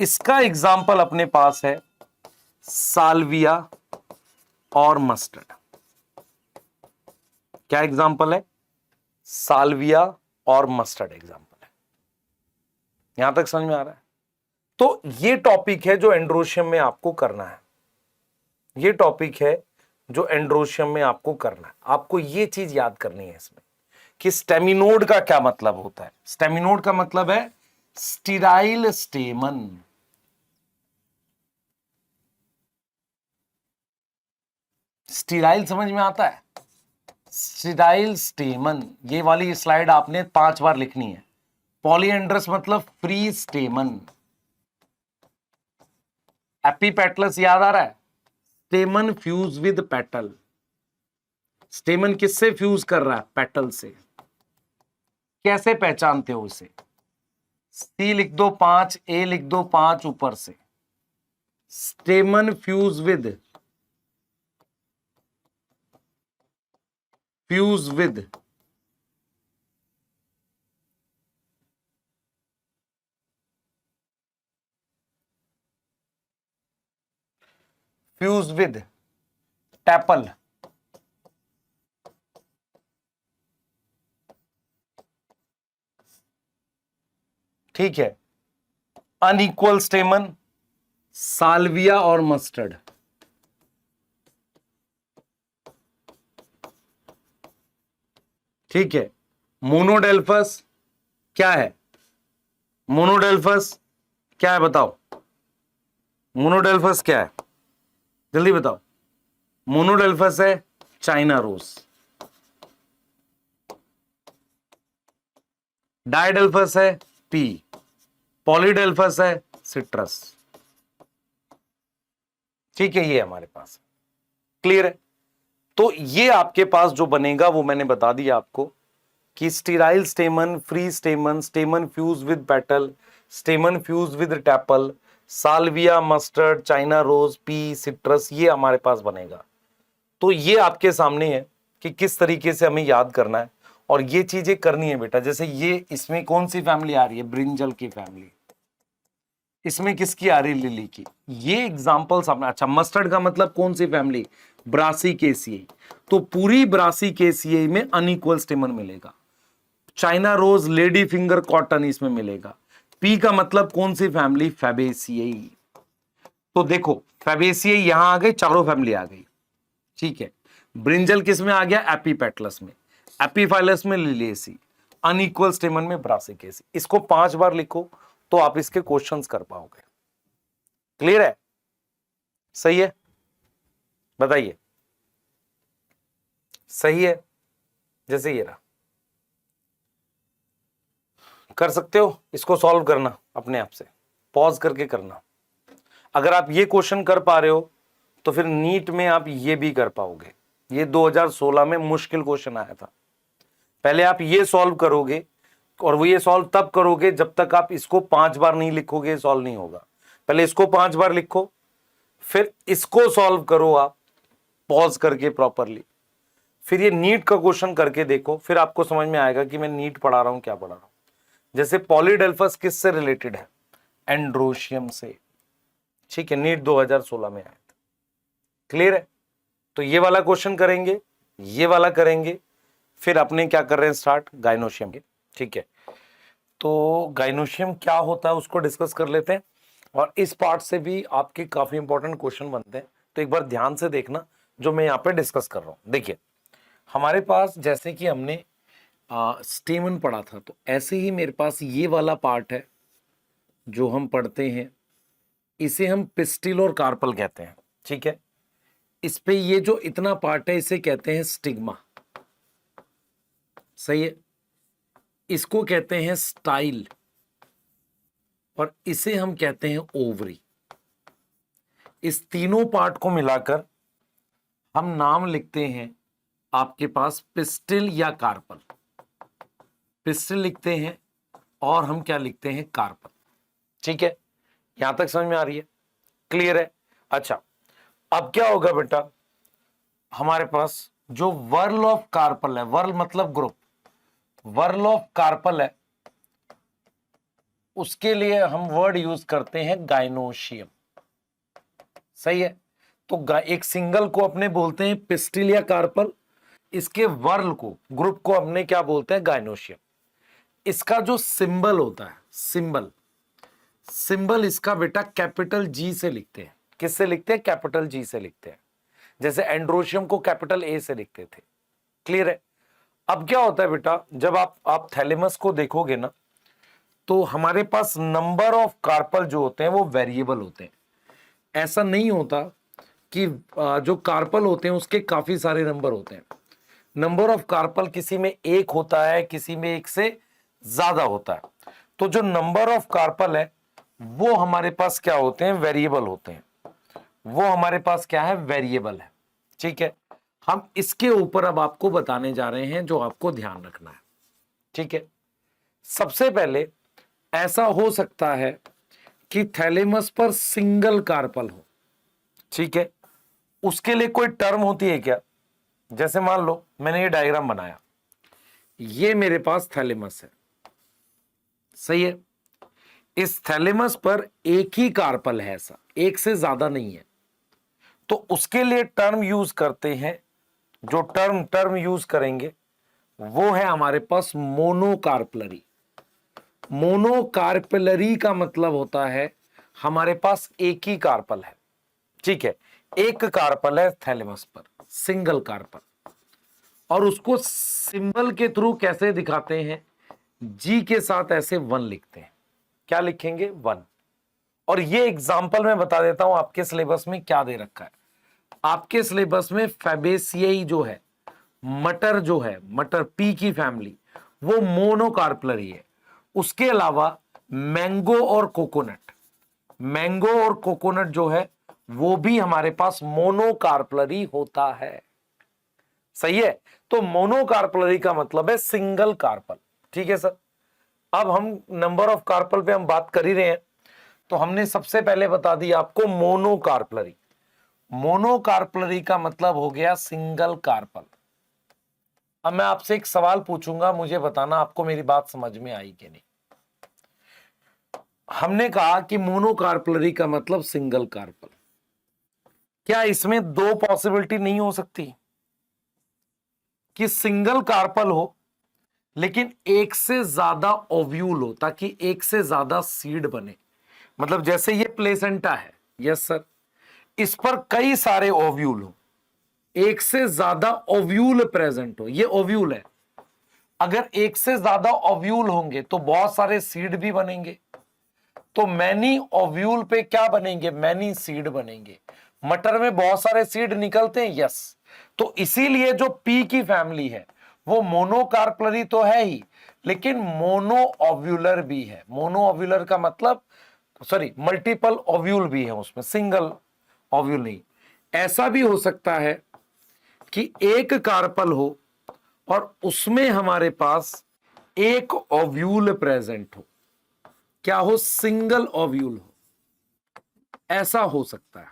इसका एग्जाम्पल अपने पास है साल्विया और मस्टर्ड। क्या एग्जाम्पल है? साल्विया और मस्टर्ड एग्जाम्पल है। यहां तक समझ में आ रहा है? तो ये टॉपिक है जो एंड्रोशियम में आपको करना है। ये टॉपिक है जो एंड्रोशियम में आपको करना है। आपको ये चीज याद करनी है इसमें कि स्टेमिनोड का क्या मतलब होता है। स्टेमिनोड का मतलब है स्टिराइल स्टेमन। स्टिराइल समझ में आता है? स्टिराइल स्टेमन, ये वाली स्लाइड आपने 5 बार लिखनी है। पॉलीएंड्रस मतलब फ्री स्टेमन। एपीपेटलस याद आ रहा है? स्टेमन फ्यूज विद पेटल। स्टेमन किससे फ्यूज कर रहा है? पेटल से। कैसे पहचानते हो इसे? सी लिख दो 5, ए लिख दो 5 ऊपर से। स्टेमन फ्यूज विद टैपल। ठीक है, अनइक्वल स्टेमन साल्विया और मस्टर्ड। ठीक है, मोनोडेल्फस क्या है? मोनोडेल्फस क्या है बताओ? मोनोडेल्फस क्या है? जल्दी बताओ। मोनोडेल्फस है चाइना रोज। डायडेल्फस है पी। पॉलीडेल्फस है सिट्रस। ठीक है, ये हमारे पास क्लियर है। तो ये आपके पास जो बनेगा वो मैंने बता दिया आपको कि sterile stamen, free stamen, stamen fuse with petal, stamen fuse with tepal, salvia, mustard, China rose, pea, citrus, ये हमारे पास बनेगा। तो ये आपके सामने है कि किस तरीके से हमें याद करना है और ये चीजें करनी है बेटा। जैसे ये इसमें कौन सी फैमिली आ रही है? ब्रिंजल की फैमिली। इसमें किसकी आ रही? लिली की। ये एग्जांपल्स आपने, अच्छा मस्टर्ड का मतलब कौन सी फैमिली? ब्रासिकेसिए। तो पूरी ब्रासिकेसिए में अनइक्वल स्टेमन मिलेगा। China rose, lady finger cotton इसमें मिलेगा। पी का मतलब कौन सी फैमिली? फैबेसिए। तो देखो फैबेसिए यहां आ गए, चारों फैमिली आ गई। ठीक है, ब्रिंजल किस में आ गया? एपीपेटलस में। एपीफाइलस में लिलिएसी। अनइक्वल स्टेमन में ब्रासिकेसी। इसको 5 बार लिखो तो आप इसके क्वेश्चंस कर पाओगे। क्लियर है? सही है? बताइए, सही है? जैसे ये रहा, कर सकते हो इसको सॉल्व करना अपने आप से, पॉज करके करना। अगर आप ये क्वेश्चन कर पा रहे हो तो फिर नीट में आप ये भी कर पाओगे। ये 2016 में मुश्किल क्वेश्चन आया था। पहले आप ये सॉल्व करोगे और वो ये सॉल्व तब करोगे जब तक आप इसको 5 बार नहीं लिखोगे, सॉल्व नहीं होगा। पहले इसको 5 बार लिखो, फिर इसको सॉल्व करो आप पॉज करके प्रॉपरली, फिर ये नीट का क्वेश्चन करके देखो, फिर आपको समझ में आएगा कि मैं नीट पढ़ा रहा हूं क्या पढ़ा रहा हूं। जैसे पॉलीडेल्फस किससे रिलेटेड है? एंड्रोशियम से। ठीक है, नीट 2016 में आया था। क्लियर है? तो ये वाला क्वेश्चन करेंगे, ये वाला करेंगे, फिर अपने क्या कर रहे हैं स्टार्ट? गाइनोशियम के। ठीक है, तो गाइनोशियम क्या होता है उसको डिस्कस कर लेते हैं और इस पार्ट से भी आपके काफी इंपॉर्टेंट क्वेश्चन बनते हैं। तो एक बार ध्यान से देखना जो मैं यहाँ पे डिस्कस कर रहा हूँ। देखिए हमारे पास जैसे कि हमने स्टेमन पढ़ा था, तो ऐसे ही मेरे पास ये वाला पार्ट है जो हम पढ़ते हैं, इसे हम पिस्टिल और कार्पल कहते हैं। ठीक है, इस पे ये जो इतना पार्ट है इसे कहते हैं स्टिग्मा। सही है, इसको कहते हैं स्टाइल और इसे हम कहते हैं ओवरी। इस तीनों पार्ट को मिलाकर हम नाम लिखते हैं आपके पास पिस्टिल या कार्पल। पिस्टिल लिखते हैं और हम क्या लिखते हैं, कार्पल। ठीक है, यहां तक समझ में आ रही है, क्लियर है। अच्छा, अब क्या होगा बेटा, हमारे पास जो वर्ल ऑफ कार्पल है, वर्ल मतलब ग्रुप, वर्ल ऑफ कार्पल है, उसके लिए हम वर्ड यूज करते हैं गाइनोशियम। सही है, तो एक सिंगल को अपने बोलते हैं पिस्टिल या कार्पल, इसके वर्ल को, ग्रुप को अपने क्या बोलते हैं, गाइनोशियम। इसका जो सिंबल होता है, सिंबल इसका बेटा कैपिटल जी से लिखते हैं। किससे लिखते हैं, कैपिटल जी से लिखते हैं, जैसे एंड्रोशियम को कैपिटल ए से लिखते थे। क्लियर है। अब क्या होता है बेटा, जब आप थैलेमस को देखोगे ना, तो हमारे पास नंबर ऑफ कार्पल जो होते हैं वो वेरिएबल होते हैं। ऐसा नहीं होता कि जो कार्पल होते हैं उसके काफी सारे नंबर होते हैं। नंबर ऑफ कार्पल किसी में एक होता है, किसी में एक से ज्यादा होता है। तो जो नंबर ऑफ कार्पल है वो हमारे पास क्या होते हैं, वेरिएबल होते हैं। वो हमारे पास क्या है, वेरिएबल है। ठीक है, हम इसके ऊपर अब आपको बताने जा रहे हैं जो आपको ध्यान रखना है। ठीक है, सबसे पहले ऐसा हो सकता है कि थैलेमस पर सिंगल कार्पल हो। ठीक है, उसके लिए कोई टर्म होती है क्या, जैसे मान लो मैंने ये डायग्राम बनाया, ये मेरे पास थैलेमस है। सही है, इस थैलेमस पर एक ही कार्पल है, ऐसा एक से ज्यादा नहीं है, तो उसके लिए टर्म यूज करते हैं। जो टर्म यूज करेंगे वो है हमारे पास मोनोकार्पलरी। मोनोकार्पलरी का मतलब होता है हमारे पास एक ही कार्पल है। ठीक है, एक कार्पल है थैलेमस पर, सिंगल कार्पल, और उसको सिंबल के थ्रू कैसे दिखाते हैं, जी के साथ ऐसे 1 लिखते हैं। क्या लिखेंगे, 1। और ये एग्जाम्पल मैं बता देता हूं आपके सिलेबस में क्या दे रखा है। आपके सिलेबस में फैबेसियाई जो है, मटर जो है, मटर पी की फैमिली, वो मोनोकार्पलरी है। उसके अलावा मैंगो और कोकोनट, मैंगो और कोकोनट जो है वो भी हमारे पास मोनोकार्पलरी होता है। सही है, तो मोनोकार्पलरी का मतलब है सिंगल कार्पल। ठीक है सर, अब हम नंबर ऑफ कार्पल पे हम बात कर ही रहे हैं, तो हमने सबसे पहले बता दिया आपको मोनोकार्पलरी। मोनोकार्पलरी का मतलब हो गया सिंगल कार्पल। अब मैं आपसे एक सवाल पूछूंगा, मुझे बताना आपको मेरी बात समझ में आई कि नहीं। हमने कहा कि मोनोकार्पलरी का मतलब सिंगल कार्पल, क्या इसमें 2 पॉसिबिलिटी नहीं हो सकती कि सिंगल कार्पल हो लेकिन एक से ज्यादा ओव्यूल हो, ताकि एक से ज्यादा सीड बने। मतलब जैसे ये प्लेसेंटा है, यस सर, इस पर कई सारे ओव्यूल हो, एक से ज्यादा ओव्यूल प्रेजेंट हो, ये ओव्यूल है। अगर एक से ज्यादा ओव्यूल होंगे तो बहुत सारे सीड भी बनेंगे, तो मैनी ओव्यूल पे क्या बनेंगे, मैनी सीड बनेंगे। मटर में बहुत सारे सीड निकलते हैं, यस, तो इसीलिए जो पी की फैमिली है वो मोनोकार्पलरी तो है ही, लेकिन मोनो ओव्यूलर भी है। मोनो ओव्यूलर का मतलब, सॉरी, मल्टीपल ओव्यूल भी है उसमें, सिंगल ओव्यूल नहीं। ऐसा भी हो सकता है कि एक कार्पल हो और उसमें हमारे पास एक ओव्यूल प्रेजेंट हो, क्या हो, सिंगल ओव्यूल हो, ऐसा हो सकता है।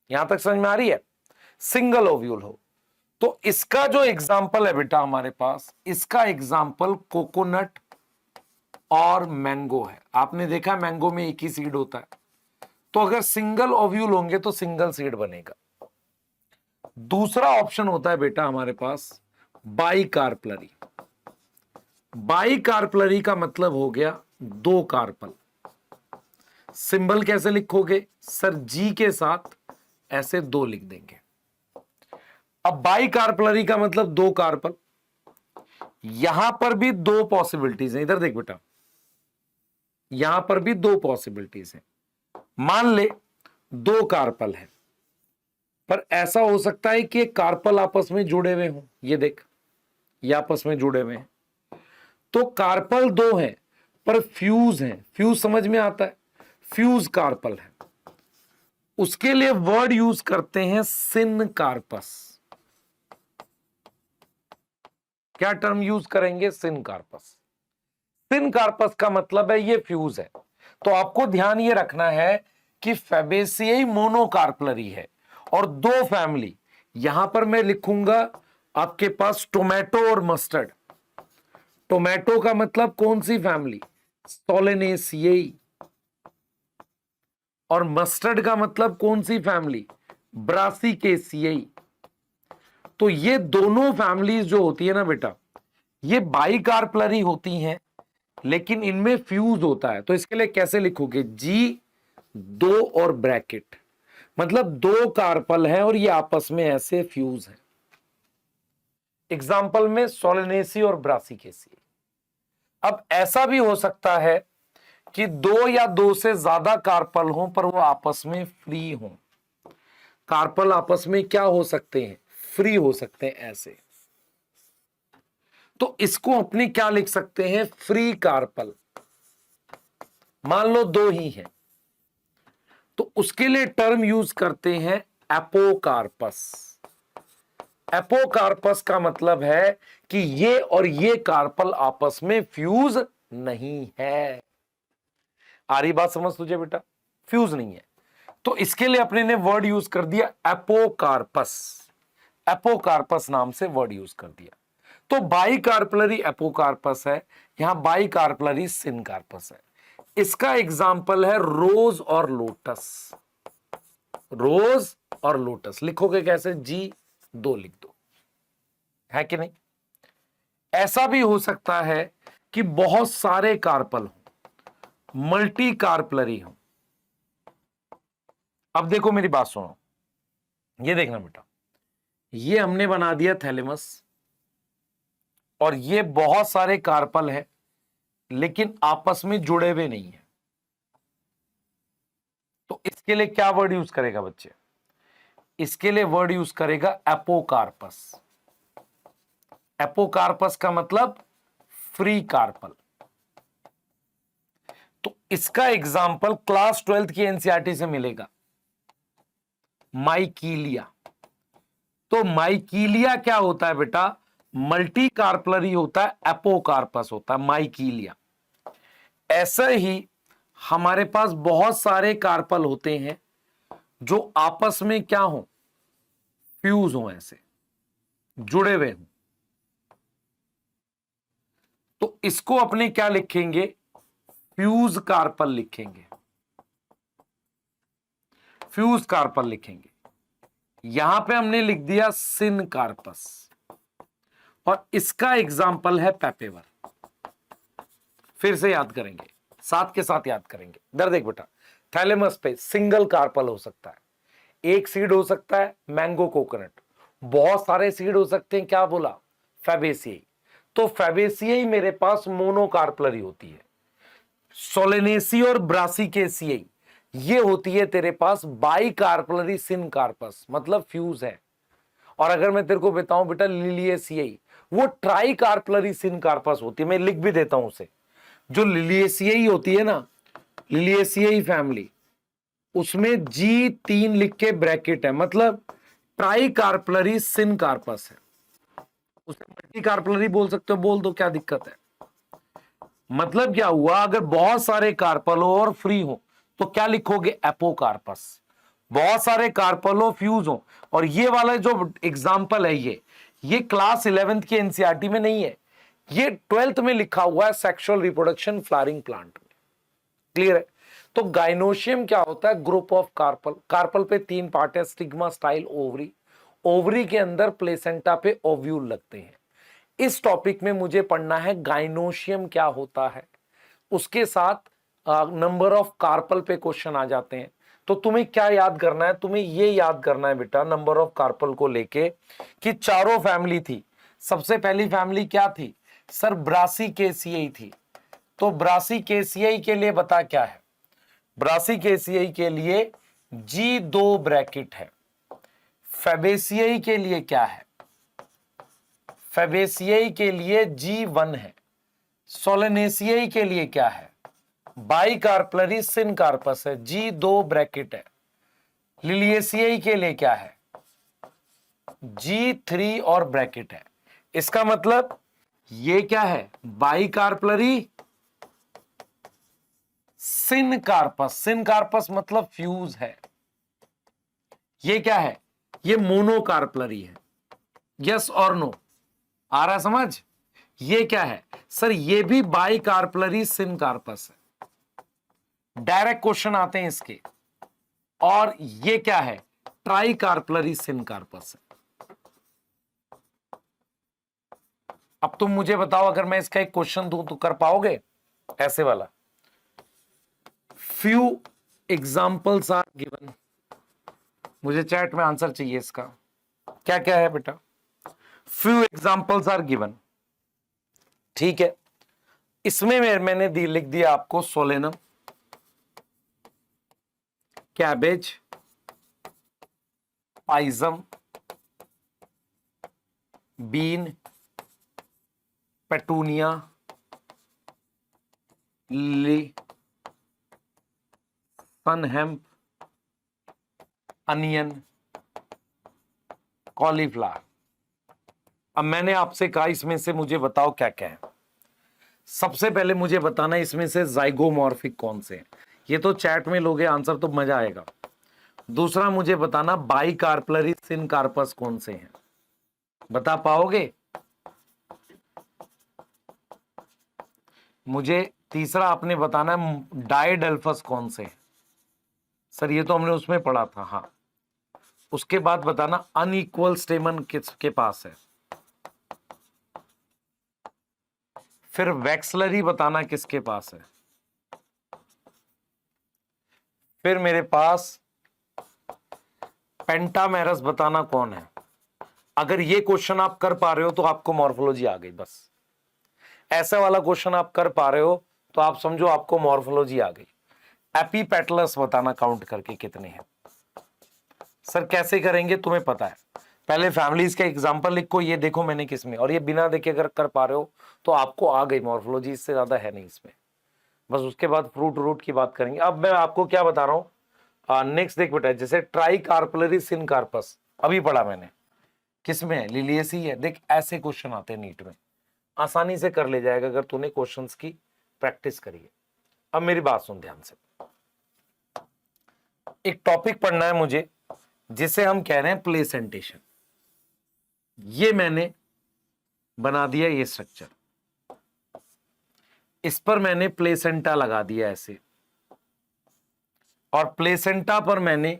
यहां तक समझ में आ रही है, सिंगल ओव्यूल हो। तो इसका जो एग्जाम्पल है बेटा हमारे पास, इसका एग्जाम्पल कोकोनट और मैंगो है। आपने देखा मैंगो में एक ही सीड होता है, तो अगर सिंगल ओव्यूल होंगे तो सिंगल सीड बनेगा। दूसरा ऑप्शन होता है बेटा हमारे पास बाइकार्पलरी। बाइकार्पलरी का मतलब हो गया 2 कार्पल। सिंबल कैसे लिखोगे सर, जी के साथ ऐसे 2 लिख देंगे। अब बाई कार्पलरी का मतलब 2 कार्पल, यहां पर भी 2 पॉसिबिलिटीज हैं। इधर देख बेटा, यहां पर भी 2 पॉसिबिलिटीज हैं। मान ले 2 कार्पल है, पर ऐसा हो सकता है कि कार्पल आपस में जुड़े हुए हों। ये देख, ये आपस में जुड़े हुए हैं, तो कार्पल 2 हैं पर फ्यूज हैं। फ्यूज समझ में आता है, फ्यूज कार्पल है। उसके लिए वर्ड यूज करते हैं सिन कार्पस। क्या टर्म यूज करेंगे? सिन कार्पस। सिन कार्पस का मतलब है ये फ्यूज है। तो आपको ध्यान ये रखना है कि फैबेसियाई मोनोकार्पलरी है और 2 फैमिली। यहां पर मैं लिखूंगा आपके पास टोमेटो और मस्टर्ड। टोमेटो का मतलब कौन सी फैमिली? सोलेनेसिएई। और मस्टर्ड का मतलब कौन सी फैमिली? ब्रासिकेसिएई। तो ये दोनों फैमिलीज जो होती है ना बेटा, ये बाइकार्पलरी होती हैं, लेकिन इनमें फ्यूज होता है। तो इसके लिए कैसे लिखोगे? जी 2 और ब्रैकेट, मतलब 2 कार्पल है और ये आपस में ऐसे फ्यूज है। एग्जाम्पल में सोलेनेसी और ब्रासिकेसी। अब ऐसा भी हो सकता है कि 2 या 2 से ज्यादा कार्पल हों पर वो आपस में फ्री हों। कार्पल आपस में क्या हो सकते हैं? फ्री हो सकते हैं ऐसे। तो इसको अपने क्या लिख सकते हैं? Free carpel. मान लो 2 ही हैं, तो उसके लिए टर्म यूज करते हैं एपोकार्पस। एपोकार्पस का मतलब है कि ये और ये कार्पल आपस में फ्यूज नहीं है। आ रही बात समझ तुझे बेटा? फ्यूज नहीं है, तो इसके लिए अपने ने वर्ड यूज कर दिया एपोकार्पस। एपोकार्पस नाम से वर्ड यूज कर दिया। तो बाइकार्पलरी एपोकार्पस है, यहां बाइकार्पलरी सिनकार्पस है। इसका एग्जाम्पल है रोज और लोटस। रोज और लोटस लिखोगे कैसे? जी 2 लिख दो, है कि नहीं? ऐसा भी हो सकता है कि बहुत सारे कार्पल हो, मल्टी कार्पलरी हो। अब देखो मेरी बात सुनो, ये देखना बेटा, ये हमने बना दिया थैलेमस और ये बहुत सारे कार्पल है लेकिन आपस में जुड़े हुए नहीं है। तो इसके लिए क्या वर्ड यूज करेगा बच्चे? इसके लिए वर्ड यूज करेगा एपोकार्पस। एपोकार्पस का मतलब फ्री कार्पल। तो इसका एग्जाम्पल क्लास 12th की एनसीईआरटी से मिलेगा, माइकीलिया। तो माइकीलिया क्या होता है बेटा? मल्टी कार्पलरी होता है, एपोकार्पस होता है माइकीलिया। ऐसे ही हमारे पास बहुत सारे कार्पल होते हैं जो आपस में क्या हो? फ्यूज हो, ऐसे जुड़े हुए हों। तो इसको अपने क्या लिखेंगे? फ्यूज कार्पल लिखेंगे। फ्यूज कार्पल लिखेंगे। यहां पे हमने लिख दिया सिन कार्पस और इसका एग्जाम्पल है पेपेवर। फिर से याद करेंगे, साथ के साथ याद करेंगे। इधर देख बेटा, थैलेमस पे सिंगल कार्पल हो सकता है, एक सीड हो सकता है मैंगो कोकोनट, बहुत सारे सीड हो सकते हैं, क्या बोला? फैबेसियाई। तो फैबेसियाई मेरे पास मोनोकार्पलरी होती है। सोलेनेसी और ब्रासिकेसियाई ये होती है तेरे पास बाइकार्पलरी सिनकार्पस, मतलब फ्यूज है। और अगर मैं तेरे को बताऊं बेटा लिलिएसियाई, वो ट्राइकार्पलरी सिनकार्पस होती है। मैं लिख भी देता हूं उसे। जो लिलिएसियाई होती है ना, लिलिएसियाई फैमिली, उसमें G3 लिख के ब्रैकेट है, मतलब ट्राइकार्पलरी सिनकार्पस है। उसे मल्टीकार्पलरी बोल सकते हो, बोल दो, क्या दिक्कत है? मतलब क्या हुआ? अगर बहुत सारे कार्पल हो और फ्री हो तो क्या लिखोगे? एपोकार्पस। बहुत सारे कार्पल हो, फ्यूज हो। और ये वाला जो एग्जाम्पल है, ये क्लास 11th की एनसीईआरटी में नहीं है, ये 12th में लिखा हुआ है, सेक्सुअल रिप्रोडक्शन फ्लावरिंग प्लांट में। क्लियर है? तो गाइनोशियम क्या होता है? Group of carpel. कार्पल पे 3 पार्ट है, स्टिग्मा, स्टाइल, ओवरी। ओवरी के अंदर प्लेसेंटा पे ओव्यूल लगते हैं। इस टॉपिक में मुझे पढ़ना है गाइनोशियम क्या होता है, उसके साथ नंबर ऑफ कार्पल पे क्वेश्चन आ जाते हैं। तो तुम्हें क्या याद करना है, तुम्हें ये याद करना है बेटा नंबर ऑफ कार्पल को लेके कि चारों फैमिली थी। सबसे पहली फैमिली क्या थी सर, ब्रासी केसीआई थी। तो ब्रासी केसीआई के लिए बता क्या है, ब्रासी केसीआई के लिए G2 ब्रैकेट है। फेबेसियाई के लिए क्या है, फेबेसियाई के लिए G1 है। सोलेनेसियाई के लिए क्या है, बाइकार्पलरी सिनकार्पस है, G2 ब्रैकेट है। लिलिएसियाई के लिए क्या है, G3 और ब्रैकेट है। इसका मतलब ये क्या है, बाइकार्पलरी सिनकार्पस, सिनकार्पस मतलब फ्यूज है। ये क्या है, ये मोनोकार्पलरी है। यस और नो, आ रहा समझ। ये क्या है सर, ये भी बाइकार्पलरी सिनकार्पस है। डायरेक्ट क्वेश्चन आते हैं इसके। और ये क्या है, ट्राइकार्पलरी सिनकार्पस है। अब तुम मुझे बताओ, अगर मैं इसका एक क्वेश्चन दूं तो कर पाओगे ऐसे वाला। फ्यू एग्जाम्पल्स आर गिवन, मुझे चैट में आंसर चाहिए इसका। क्या क्या है बेटा, फ्यू एग्जाम्पल्स आर गिवन, ठीक है। इसमें मैंने लिख दिया आपको Solanum, cabbage, Pisum, bean, petunia, lily, sunhemp, onion, cauliflower. अब मैंने आपसे कहा इसमें से मुझे बताओ क्या क्या है। सबसे पहले मुझे बताना इसमें से जाइगोमॉर्फिक कौन से हैं। ये तो चैट में लोगे आंसर तो मजा आएगा। दूसरा मुझे बताना बाइकार्पलरी सिनकार्पस कौन से हैं, बता पाओगे। मुझे तीसरा आपने बताना है डाइडेल्फस कौन से हैं। सर ये तो हमने उसमें पढ़ा था, हाँ। उसके बाद बताना अनइक्वल स्टेमन किसके पास है। फिर वैक्सलरी बताना किसके पास है। फिर मेरे पास पेंटामेरस बताना कौन है। अगर ये क्वेश्चन आप कर पा रहे हो तो आपको मॉर्फोलॉजी आ गई बस। ऐसा वाला क्वेश्चन आप कर पा रहे हो तो आप समझो आपको मॉर्फोलॉजी आ गई। एपीपेटलस बताना काउंट करके कितने हैं। सर कैसे करेंगे तुम्हें पता है, पहले फैमिलीज का एग्जांपल लिखो, ये देखो मैंने किसमें, और ये बिना देखे अगर कर पा रहे हो तो आपको आ गई मॉर्फोलॉजी, इससे ज्यादा है नहीं इसमें। बस उसके बाद फ्रूट रूट की बात करेंगे। अब मैं आपको क्या बता रहा हूं, नेक्स्ट देख बेटा, जैसे ट्राई कार्पलरी सिनकार्पस अभी पढ़ा मैंने, किसमें है, लिलिएसी है। देख ऐसे क्वेश्चन आते हैं नीट में, आसानी से कर ले जाएगा अगर तूने क्वेश्चंस की प्रैक्टिस करी है। अब मेरी बात सुन ध्यान से, एक टॉपिक पढ़ना है मुझे जिसे हम कह रहे हैं प्लेसेंटेशन। ये मैंने बना दिया ये स्ट्रक्चर, इस पर मैंने प्लेसेंटा लगा दिया ऐसे, और प्लेसेंटा पर मैंने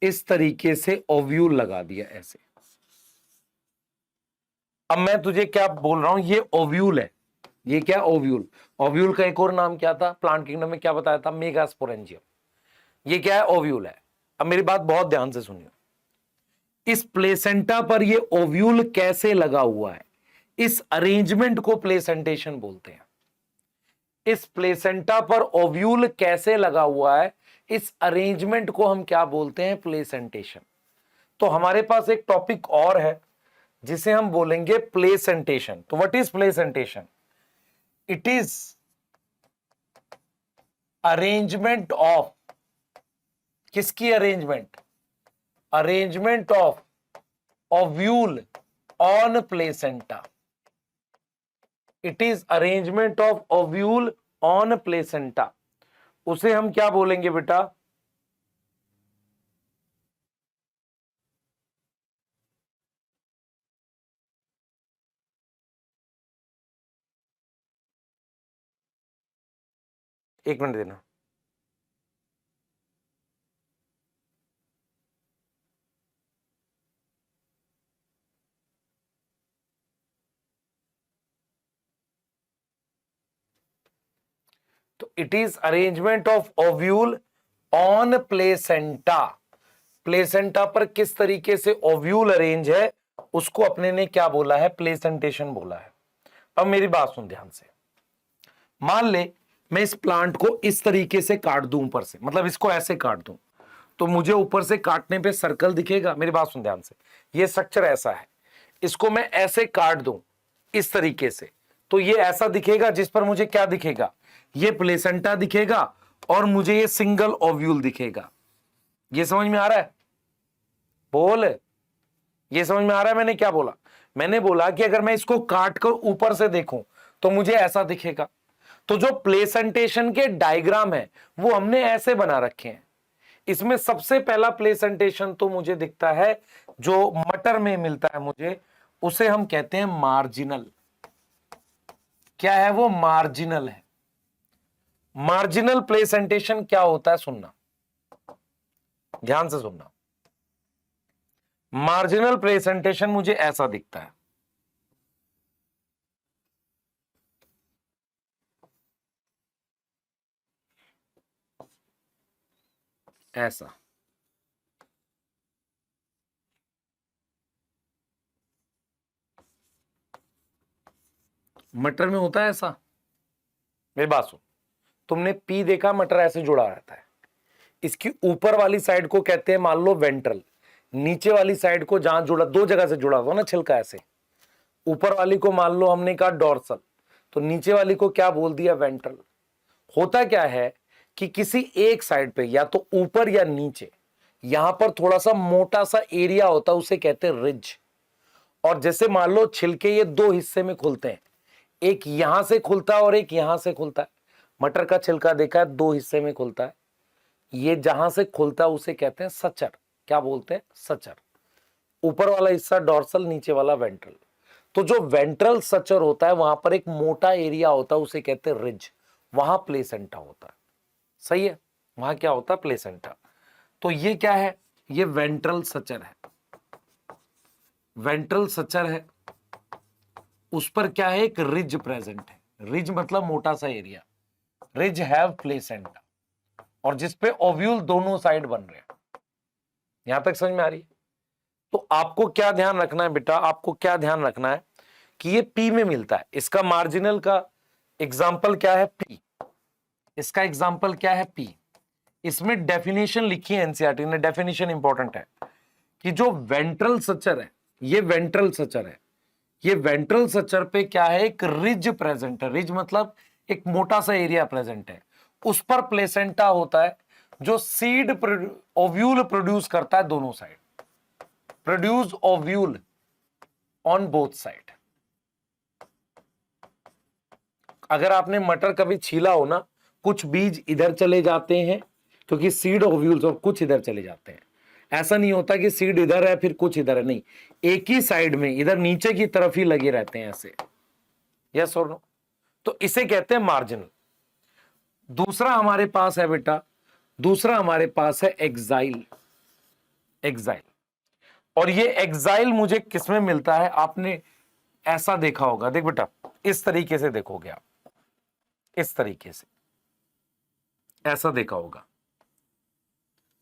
इस तरीके से ओव्यूल लगा दिया ऐसे। अब मैं तुझे क्या बोल रहा हूं, ये ओव्यूल है। ये क्या, ओव्यूल। ओव्यूल का एक और नाम क्या था प्लांट किंगडम में, क्या बताया था, मेगास्पोरेंजियम। ये क्या है, ओव्यूल है। अब मेरी बात बहुत ध्यान से सुनियो, इस प्लेसेंटा पर ये ओव्यूल कैसे लगा हुआ है, इस अरेंजमेंट को प्लेसेंटेशन बोलते हैं। इस प्लेसेंटा पर ओव्यूल कैसे लगा हुआ है, इस अरेंजमेंट को हम क्या बोलते हैं, प्लेसेंटेशन। तो हमारे पास एक टॉपिक और है जिसे हम बोलेंगे प्लेसेंटेशन। तो what is placentation, it is arrangement of, किसकी arrangement, arrangement of ovule on placenta. It is arrangement of ovule on placenta. उसे हम क्या बोलेंगे बेटा, एक मिनट देना। तो it is arrangement of ovule on placenta, placenta पर किस तरीके से ओव्यूल अरेंज है उसको अपने ने क्या बोला है, प्लेसेंटेशन बोला है। अब मेरी बात सुन ध्यान से, मान ले मैं इस प्लांट को इस तरीके से काट दूं ऊपर से, मतलब इसको ऐसे काट दूं, तो मुझे ऊपर से काटने पे सर्कल दिखेगा। मेरी बात सुन ध्यान से, ये स्ट्रक्चर ऐसा है, इसको मैं ऐसे काट दूं इस तरीके से, तो ये ऐसा दिखेगा जिस पर मुझे क्या दिखेगा, ये प्लेसेंटा दिखेगा और मुझे ये सिंगल ओव्यूल दिखेगा। ये समझ में आ रहा है? बोल, ये समझ में आ रहा है मैंने क्या बोला? मैंने बोला कि अगर मैं इसको काट कर ऊपर से देखूं तो मुझे ऐसा दिखेगा। तो जो प्लेसेंटेशन के डायग्राम है वो हमने ऐसे बना रखे हैं। इसमें सबसे पहला प्लेसेंटेशन तो मुझे दिखता है जो मटर में मिलता है मुझे, उसे हम कहते हैं मार्जिनल। क्या है वो? मार्जिनल है। मार्जिनल प्लेसेंटेशन क्या होता है सुनना, ध्यान से सुनना। मार्जिनल प्रेजेंटेशन मुझे ऐसा दिखता है, ऐसा। मटर में होता है ऐसा। मेरी बात सुन, तुमने पी देखा, मटर ऐसे जुड़ा रहता है। इसकी ऊपर वाली साइड को कहते हैं मान लो वेंट्रल, नीचे वाली साइड को जहां जुड़ा, दो जगह से जुड़ा हुआ ना छिलका ऐसे, ऊपर वाली को मान लो हमने कहा डॉर्सल, तो नीचे वाली को क्या बोल दिया, वेंट्रल। होता क्या है कि किसी एक साइड पे या तो ऊपर या नीचे यहां पर थोड़ा सा मोटा सा एरिया होता है, उसे कहते हैं रिज। और जैसे मान लो छिलके ये दो हिस्से में खुलते हैं, एक यहां से खुलता है और एक यहां से खुलता है। मटर का छिलका देखा है, दो हिस्से में खुलता है। ये जहां से खुलता है उसे कहते हैं सचर। क्या बोलते हैं? सचर। ऊपर वाला हिस्सा डॉर्सल, नीचे वाला वेंट्रल। तो जो वेंट्रल सचर होता है वहां पर एक मोटा एरिया होता है, उसे कहते हैं रिज, वहां प्लेसेंटा होता है। सही है? वहां क्या होता है? प्लेसेंटा। तो ये क्या है? ये वेंट्रल सचर है। वेंट्रल सचर है, उस पर क्या है? एक रिज प्रेजेंट है। रिज मतलब मोटा सा एरिया। रिज हैव प्लेसेंटा, और जिसपे ओव्यूल दोनों साइड बन रहे हैं। यहां तक समझ में आ रही है? तो आपको क्या ध्यान रखना है बेटा, आपको क्या ध्यान रखना है कि ये पी में मिलता है। इसका मार्जिनल का एग्जाम्पल क्या है? पी। इसका एग्जाम्पल क्या है? पी। इसमें डेफिनेशन लिखी है एनसीईआरटी ने, डेफिनेशन इंपॉर्टेंट है कि जो वेंट्रल सचर है, ये वेंट्रल सचर है, ये वेंट्रल सचर पे क्या है? एक रिज प्रेजेंट है। रिज मतलब एक मोटा सा एरिया प्रेजेंट है, उस पर प्लेसेंटा होता है जो सीड ओव्यूल प्रोड्यूस करता है दोनों side. Produce ovule on both side. अगर आपने मटर कभी छीला हो ना, कुछ बीज इधर चले जाते हैं क्योंकि सीड ओव्यूल्स, और कुछ इधर चले जाते हैं। ऐसा नहीं होता कि सीड इधर है फिर कुछ इधर है, नहीं, एक ही साइड में इधर नीचे की तरफ ही लगे रहते हैं ऐसे। यस और नो? तो इसे कहते हैं मार्जिनल। दूसरा हमारे पास है बेटा, दूसरा हमारे पास है एक्साइल। एक्साइल, और ये एक्साइल मुझे किसमें मिलता है? आपने ऐसा देखा होगा, देख बेटा, इस तरीके से देखोगे आप, इस तरीके से ऐसा देखा होगा।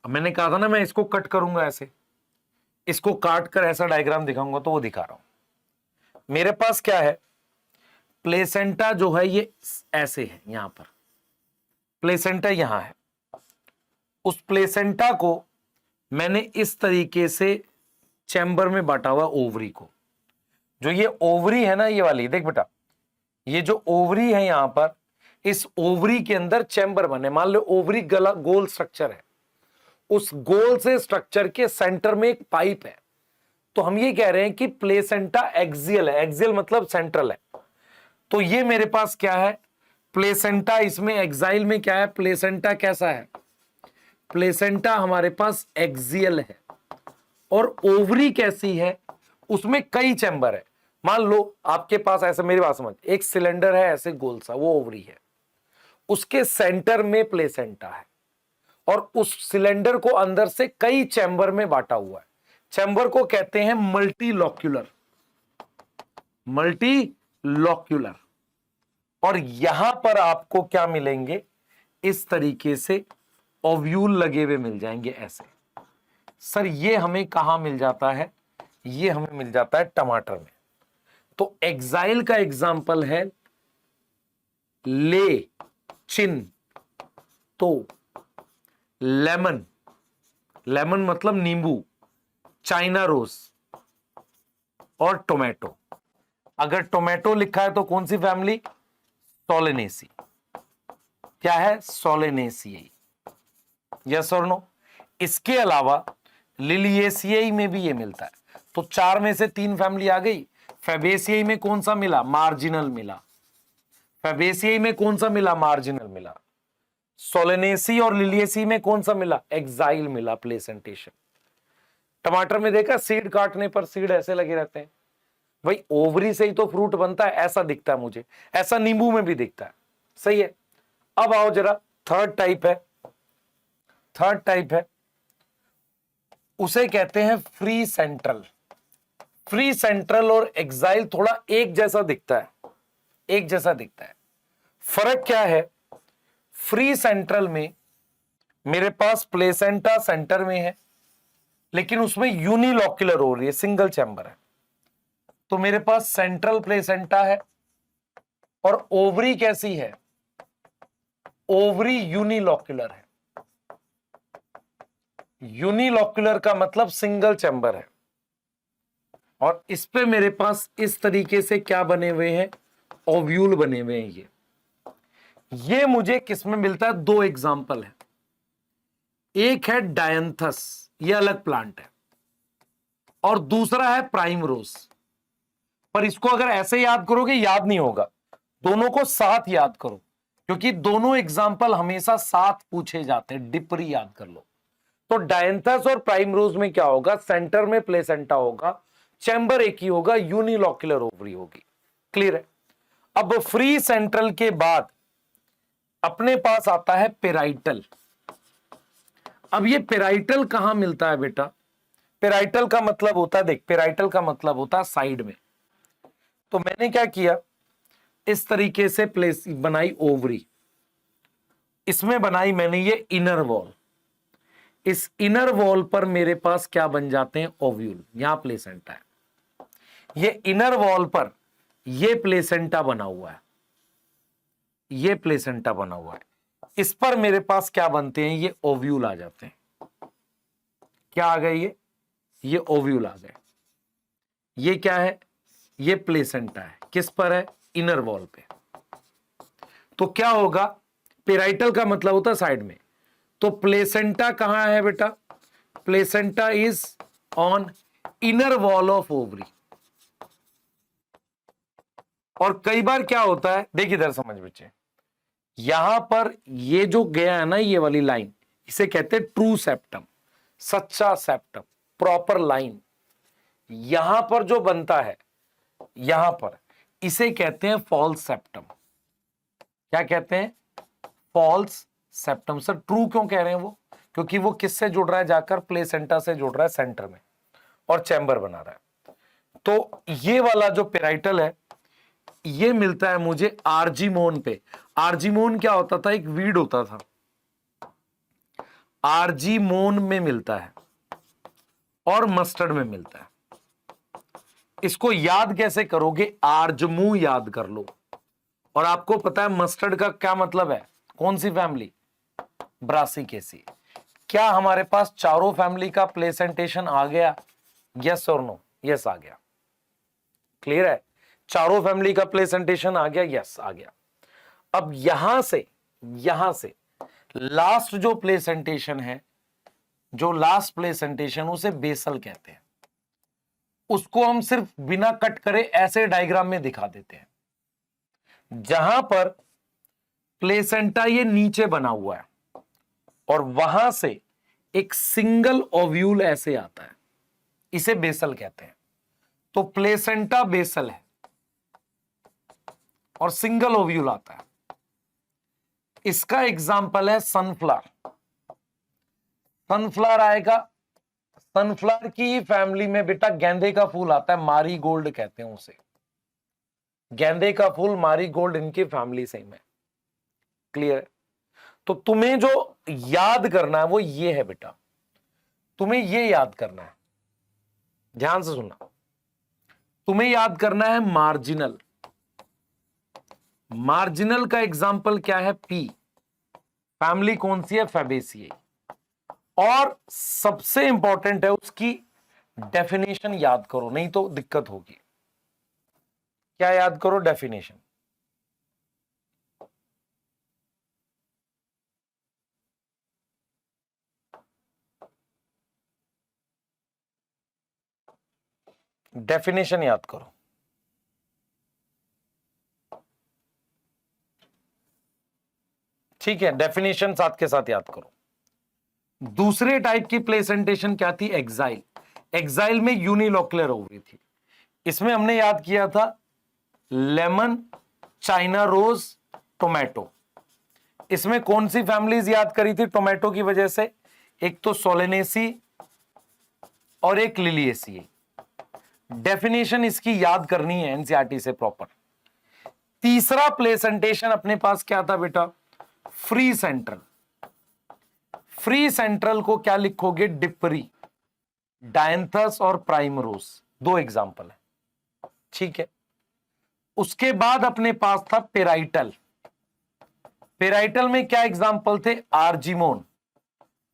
अब मैंने कहा था ना मैं इसको कट करूंगा ऐसे, इसको काट कर ऐसा डायग्राम दिखाऊंगा, तो वो दिखा रहा हूं। मेरे पास क्या है? प्लेसेंटा जो है ये ऐसे है, यहां पर प्लेसेंटा यहां है। उस प्लेसेंटा को मैंने इस तरीके से चैम्बर में बांटा हुआ ओवरी को। जो ये ओवरी है ना, ये वाली देख बेटा, ये जो ओवरी है यहां पर, इस ओवरी के अंदर चैम्बर बने। मान लो ओवरी गला गोल स्ट्रक्चर है, उस गोल से स्ट्रक्चर के सेंटर में एक पाइप है। तो हम ये कह रहे हैं कि प्लेसेंटा एक्सियल है। एक्सियल मतलब सेंट्रल है। तो ये मेरे पास क्या है? प्लेसेंटा। इसमें एक्साइल में क्या है? प्लेसेंटा कैसा है? प्लेसेंटा हमारे पास एक्सियल है। और ओवरी कैसी है? उसमें कई चैम्बर है। मान लो आपके पास ऐसे, मेरी बात समझ, एक सिलेंडर है ऐसे गोल सा, वो ओवरी है, उसके सेंटर में प्लेसेंटा है, और उस सिलेंडर को अंदर से कई चैम्बर में बांटा हुआ है। चैम्बर को कहते हैं मल्टीलॉक्यूलर। मल्टीलॉक्यूलर। और यहां पर आपको क्या मिलेंगे? इस तरीके से ओव्यूल लगे हुए मिल जाएंगे ऐसे। सर ये हमें कहां मिल जाता है? ये हमें मिल जाता है टमाटर में। तो एक्साइल का एग्जाम्पल है ले, चिन, तो, लेमन, लेमन मतलब नींबू, चाइना रोज और टोमेटो। अगर टोमेटो लिखा है तो कौन सी फैमिली? सोलेनेसी। क्या है? सोलेनेसियाई। यस और नो? इसके अलावा लिलिएसियाई में भी ये मिलता है। तो 4 में से 3 फैमिली आ गई। फैबेसियाई में कौन सा मिला? मार्जिनल मिला। फैबेसियाई में कौन सा मिला? मार्जिनल मिला। सोलेनेसी और लिलिएसी में कौन सा मिला? एक्साइल मिला, प्लेसेंटेशन। टमाटर में देखा सीड काटने पर सीड ऐसे लगे रहते हैं। भाई ओवरी से ही तो फ्रूट बनता है, ऐसा दिखता है मुझे। ऐसा नींबू में भी दिखता है। सही है। अब आओ जरा, थर्ड टाइप है। थर्ड टाइप है, उसे कहते हैं फ्री सेंट्रल। फ्री सेंट्रल और एक्साइल थोड़ा एक जैसा दिखता है, एक जैसा दिखता है। फर्क क्या है? फ्री सेंट्रल में मेरे पास प्लेसेंटा सेंटर में है, लेकिन उसमें यूनिलॉक्युलर हो रही है, सिंगल चैम्बर है। तो मेरे पास सेंट्रल प्लेसेंटा है और ओवरी कैसी है? ओवरी यूनिलॉक्युलर है। यूनिलॉक्युलर का मतलब सिंगल चैम्बर है। और इस पे मेरे पास इस तरीके से क्या बने हुए हैं? ओव्यूल बने हुए हैं। ये मुझे किसमें मिलता है? 2 एग्जाम्पल है। एक है डायंथस, ये अलग प्लांट है, और दूसरा है प्राइमरोज। पर इसको अगर ऐसे याद करोगे याद नहीं होगा, दोनों को साथ याद करो, क्योंकि दोनों एग्जाम्पल हमेशा साथ पूछे जाते हैं। डिप्री याद कर लो। तो डायंथस और प्राइमरोज में क्या होगा? सेंटर में प्लेसेंटा होगा, चैम्बर एक ही होगा, यूनिलॉक्युलर ओवरी होगी। क्लियर है? अब फ्री सेंट्रल के बाद अपने पास आता है पेराइटल। अब ये पेराइटल कहां मिलता है बेटा? पेराइटल का मतलब होता है, देख, पेराइटल का मतलब होता है साइड में। तो मैंने क्या किया, इस तरीके से प्लेस बनाई ओवरी, इसमें बनाई मैंने ये इनर वॉल। इस इनर वॉल पर मेरे पास क्या बन जाते हैं? ओव्यूल। यहां प्लेसेंटा है। ये इनर वॉल पर ये प्लेसेंटा बना हुआ है, ये प्लेसेंटा बना हुआ है। इस पर मेरे पास क्या बनते हैं? ये ओव्यूल आ जाते हैं। क्या आ गए? ये ओव्यूल आ गए। ये क्या है? ये प्लेसेंटा है। किस पर है? इनर वॉल पे। तो क्या होगा? पेराइटल का मतलब होता है साइड में। तो प्लेसेंटा कहां है बेटा? Placenta is on inner wall of ovary. और कई बार क्या होता है, देखिए इधर समझ बच्चे, यहां पर ये जो गया है ना, ये वाली लाइन, इसे कहते हैं ट्रू सेप्टम, सच्चा सेप्टम, प्रॉपर लाइन। यहां पर जो बनता है, यहां पर, इसे कहते हैं फॉल्स सेप्टम। क्या कहते हैं? False septum. सर ट्रू क्यों कह रहे हैं वो? क्योंकि वो किससे जुड़ रहा है? जाकर प्लेसेंटा से जुड़ रहा है सेंटर में, और चैम्बर बना रहा है। तो ये वाला जो पेराइटल है, ये मिलता है मुझे आर्जीमोन पे। आर्जीमोन क्या होता था? एक वीड होता था, आर्जीमोन में मिलता है और मस्टर्ड में मिलता है। इसको याद कैसे करोगे? आर्जमू याद कर लो। और आपको पता है मस्टर्ड का क्या मतलब है? कौन सी फैमिली? ब्रासिकेसी। क्या हमारे पास चारों फैमिली का प्लेसेंटेशन आ गया? यस और नो? यस आ गया। क्लियर है? चारों फैमिली का प्लेसेंटेशन आ गया? यस आ गया। अब यहां से लास्ट जो प्लेसेंटेशन है, जो लास्ट प्लेसेंटेशन, उसे बेसल कहते हैं। उसको हम सिर्फ बिना कट करे ऐसे डायग्राम में दिखा देते हैं, जहां पर प्लेसेंटा ये नीचे बना हुआ है और वहां से एक सिंगल ओव्यूल ऐसे आता है, इसे बेसल कहते हैं। तो प्लेसेंटा बेसल है और सिंगल ओव्यूल आता है। इसका एग्जाम्पल है सनफ्लावर। सनफ्लावर आएगा, सनफ्लावर की फैमिली में बेटा गेंदे का फूल आता है, मारी गोल्ड कहते हैं उसे। गेंदे का फूल, मारी गोल्ड, इनकी फैमिली सेम है। क्लियर है? तो तुम्हें जो याद करना है वो ये है बेटा, तुम्हें ये याद करना है, ध्यान से सुनना, तुम्हें याद करना है मार्जिनल। मार्जिनल का एग्जाम्पल क्या है? पी। फैमिली कौन सी है? फैबेसिए। और सबसे इंपॉर्टेंट है उसकी डेफिनेशन याद करो, नहीं तो दिक्कत होगी। क्या याद करो? डेफिनेशन। डेफिनेशन याद करो। ठीक है, डेफिनेशन साथ के साथ याद करो। दूसरे टाइप की प्लेसेंटेशन क्या थी? एक्साइल। एक्साइल में यूनिलोकुलर ओवरी थी। इसमें हमने याद किया था लेमन, चाइना रोज, टोमेटो। इसमें कौन सी फैमिलीज याद करी थी टोमेटो की वजह से? एक तो सोलेनेसी और एक लिलिएसी। डेफिनेशन इसकी याद करनी है एनसीईआरटी से प्रॉपर। तीसरा प्लेसेंटेशन अपने पास क्या था बेटा? Free central. फ्री सेंट्रल को क्या लिखोगे? डिप्री, डायंथस और प्राइमरोस, दो एग्जांपल है। ठीक है, उसके बाद अपने पास था पेराइटल। पेराइटल में क्या एग्जांपल थे? Argemone,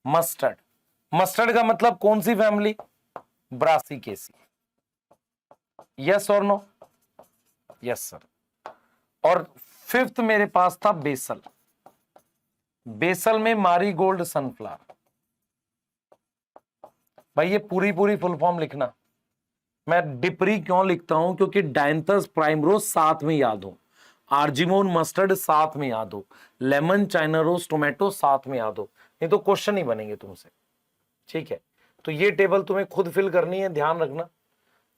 mustard. मस्टर्ड का मतलब कौन सी फैमिली? ब्रासिकेसी। यस और नो? Yes sir. और फिफ्थ मेरे पास था बेसल। बेसल में मारीगोल्ड, सनफ्लावर। भाई ये पूरी पूरी फुल फॉर्म लिखना। मैं डिप्री क्यों लिखता हूं? क्योंकि डायंथस, प्राइमरोज साथ में याद हो, आर्जिमोन, मस्टर्ड साथ में याद हो, लेमन, चाइना रोज, टोमेटो साथ में याद हो, नहीं तो क्वेश्चन ही बनेंगे तुमसे। ठीक है, तो ये टेबल तुम्हें खुद फिल करनी है, ध्यान रखना।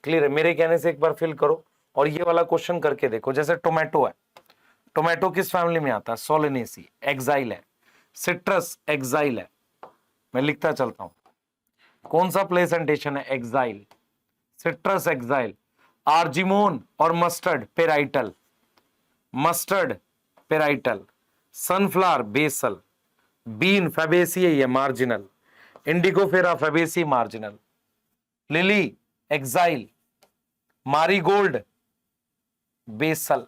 क्लियर है? मेरे कहने से एक बार फिल करो और ये वाला क्वेश्चन करके देखो। जैसे टोमेटो है, टोमेटो किस फैमिली में आता है? सोलेनेसी। एक्साइल है। सिट्रस एक्साइल है। मैं लिखता चलता हूं, कौन सा प्लेसेंटेशन है? एक्साइल। Citrus axile. आर्जिमोन और mustard parietal. Mustard parietal. Sunflower basal. Bean Fabaceae marginal. Indigofera Fabaceae marginal. Lily axile. Marigold basal.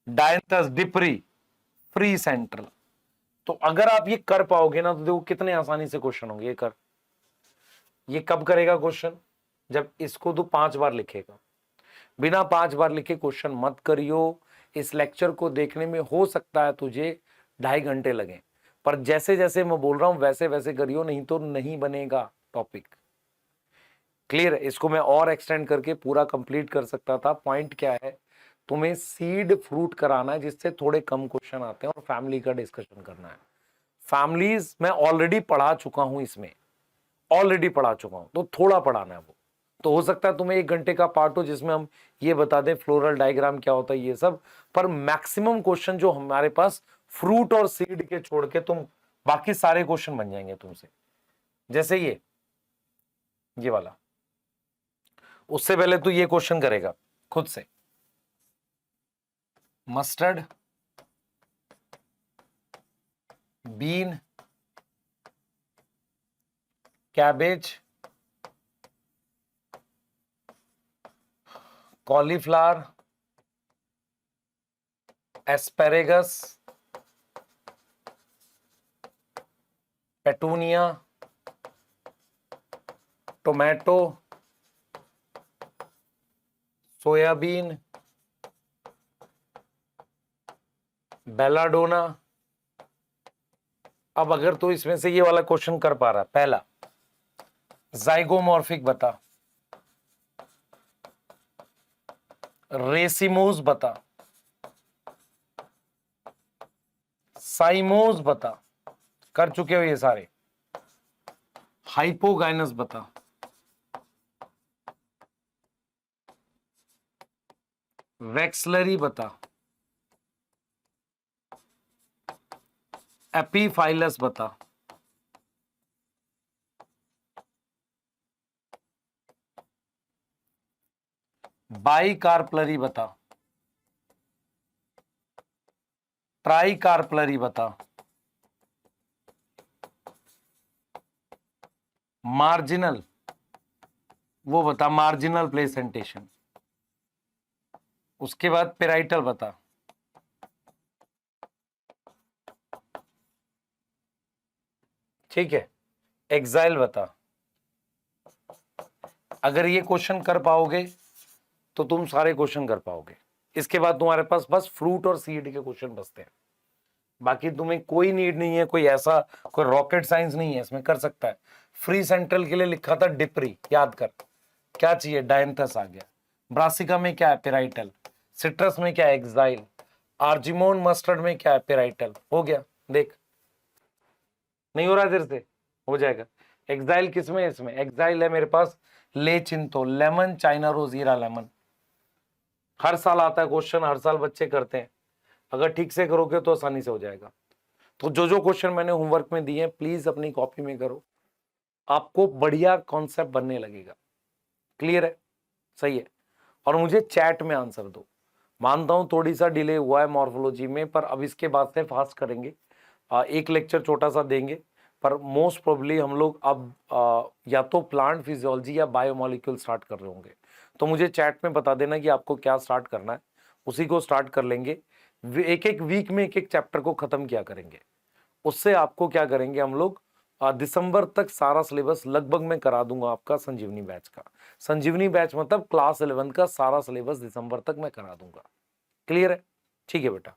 Dianthus डिप्री फ्री सेंट्रल। तो अगर आप ये कर पाओगे ना तो देखो कितने आसानी से क्वेश्चन होंगे। ये कर, ये कब करेगा क्वेश्चन? जब इसको तो 5 बार लिखेगा। बिना 5 बार लिखे क्वेश्चन मत करियो। इस लेक्चर को देखने में हो सकता है तुझे 2.5 घंटे लगे, पर जैसे जैसे मैं बोल रहा हूं वैसे वैसे करियो, नहीं तो नहीं बनेगा टॉपिक। क्लियर है? इसको मैं और एक्सटेंड करके पूरा कंप्लीट कर सकता था। पॉइंट क्या है, तुम्हें सीड फ्रूट कराना है जिससे थोड़े कम क्वेश्चन आते हैं और फैमिली का डिस्कशन करना है। फैमिलीज मैं ऑलरेडी पढ़ा चुका हूं, इसमें ऑलरेडी पढ़ा चुका हूं, तो थोड़ा पढ़ाना है वो। तो हो सकता है तुम्हें 1 घंटे का पार्ट हो जिसमें हम ये बता दें फ्लोरल डायग्राम क्या होता है, ये सब। पर मैक्सिमम क्वेश्चन जो हमारे पास फ्रूट और सीड के छोड़ के तुम बाकी सारे क्वेश्चन बन जाएंगे तुमसे। जैसे ये वाला, उससे पहले तू ये क्वेश्चन करेगा खुद से। Mustard, bean, cabbage, cauliflower, asparagus, petunia, tomato, soybean, belladonna. अब अगर तू इसमें से ये वाला क्वेश्चन कर पा रहा, पहला जाइगोमॉर्फिक बता, रेसिमोस बता, साइमोस बता, कर चुके हो ये सारे। हाइपोगाइनस बता, वैक्सलरी बता, एपीफाइलस बता, बाइकार्पलरी बता, ट्राइकार्पलरी बता, मार्जिनल, वो बता मार्जिनल प्लेसेंटेशन। उसके बाद पेराइटल बता। ठीक है, एक्साइल बता। अगर ये क्वेश्चन कर पाओगे तो तुम सारे क्वेश्चन कर पाओगे। इसके बाद तुम्हारे पास बस फ्रूट और सीड के क्वेश्चन बचते हैं। बाकी तुम्हें कोई नीड नहीं है, कोई ऐसा कोई रॉकेट साइंस नहीं है इसमें, कर सकता है। फ्री सेंट्रल के लिए लिखा था डिप्री, याद कर। क्या चाहिए, डायंथस आ गया। ब्रासिका में क्या है, पेराइटल। सिट्रस में क्या है, एक्साइल। आर्जिमोन मस्टर्ड में क्या है, पेराइटल। हो गया, देख। नहीं हो रहा देर से, हो जाएगा। एक्साइल किसमें है, इसमें एक्साइल है मेरे पास ले चिंतो, लेमन, चाइना रोज, हीरा लेमन। हर साल आता है क्वेश्चन, हर साल बच्चे करते हैं। अगर ठीक से करोगे तो आसानी से हो जाएगा। तो जो जो क्वेश्चन मैंने होमवर्क में दिए हैं प्लीज अपनी कॉपी में करो, आपको बढ़िया कॉन्सेप्ट बनने लगेगा। क्लियर है, सही है। और मुझे चैट में आंसर दो। मानता हूं थोड़ी सा डिले हुआ है मॉर्फोलॉजी में, पर अब इसके बाद से फास्ट करेंगे। एक लेक्चर छोटा सा देंगे, पर मोस्ट प्रोबेबली हम लोग अब या तो प्लांट फिजियोलॉजी या बायोमोलिक्यूल स्टार्ट कर रहे होंगे। तो मुझे चैट में बता देना कि आपको क्या स्टार्ट करना है, उसी को स्टार्ट कर लेंगे। एक एक वीक में एक एक चैप्टर को खत्म किया करेंगे। उससे आपको क्या करेंगे हम लोग, दिसंबर तक सारा सिलेबस लगभग मैं करा दूंगा आपका संजीवनी बैच का। संजीवनी बैच मतलब क्लास 11 का सारा सिलेबस दिसंबर तक मैं करा दूंगा। क्लियर है, ठीक है बेटा।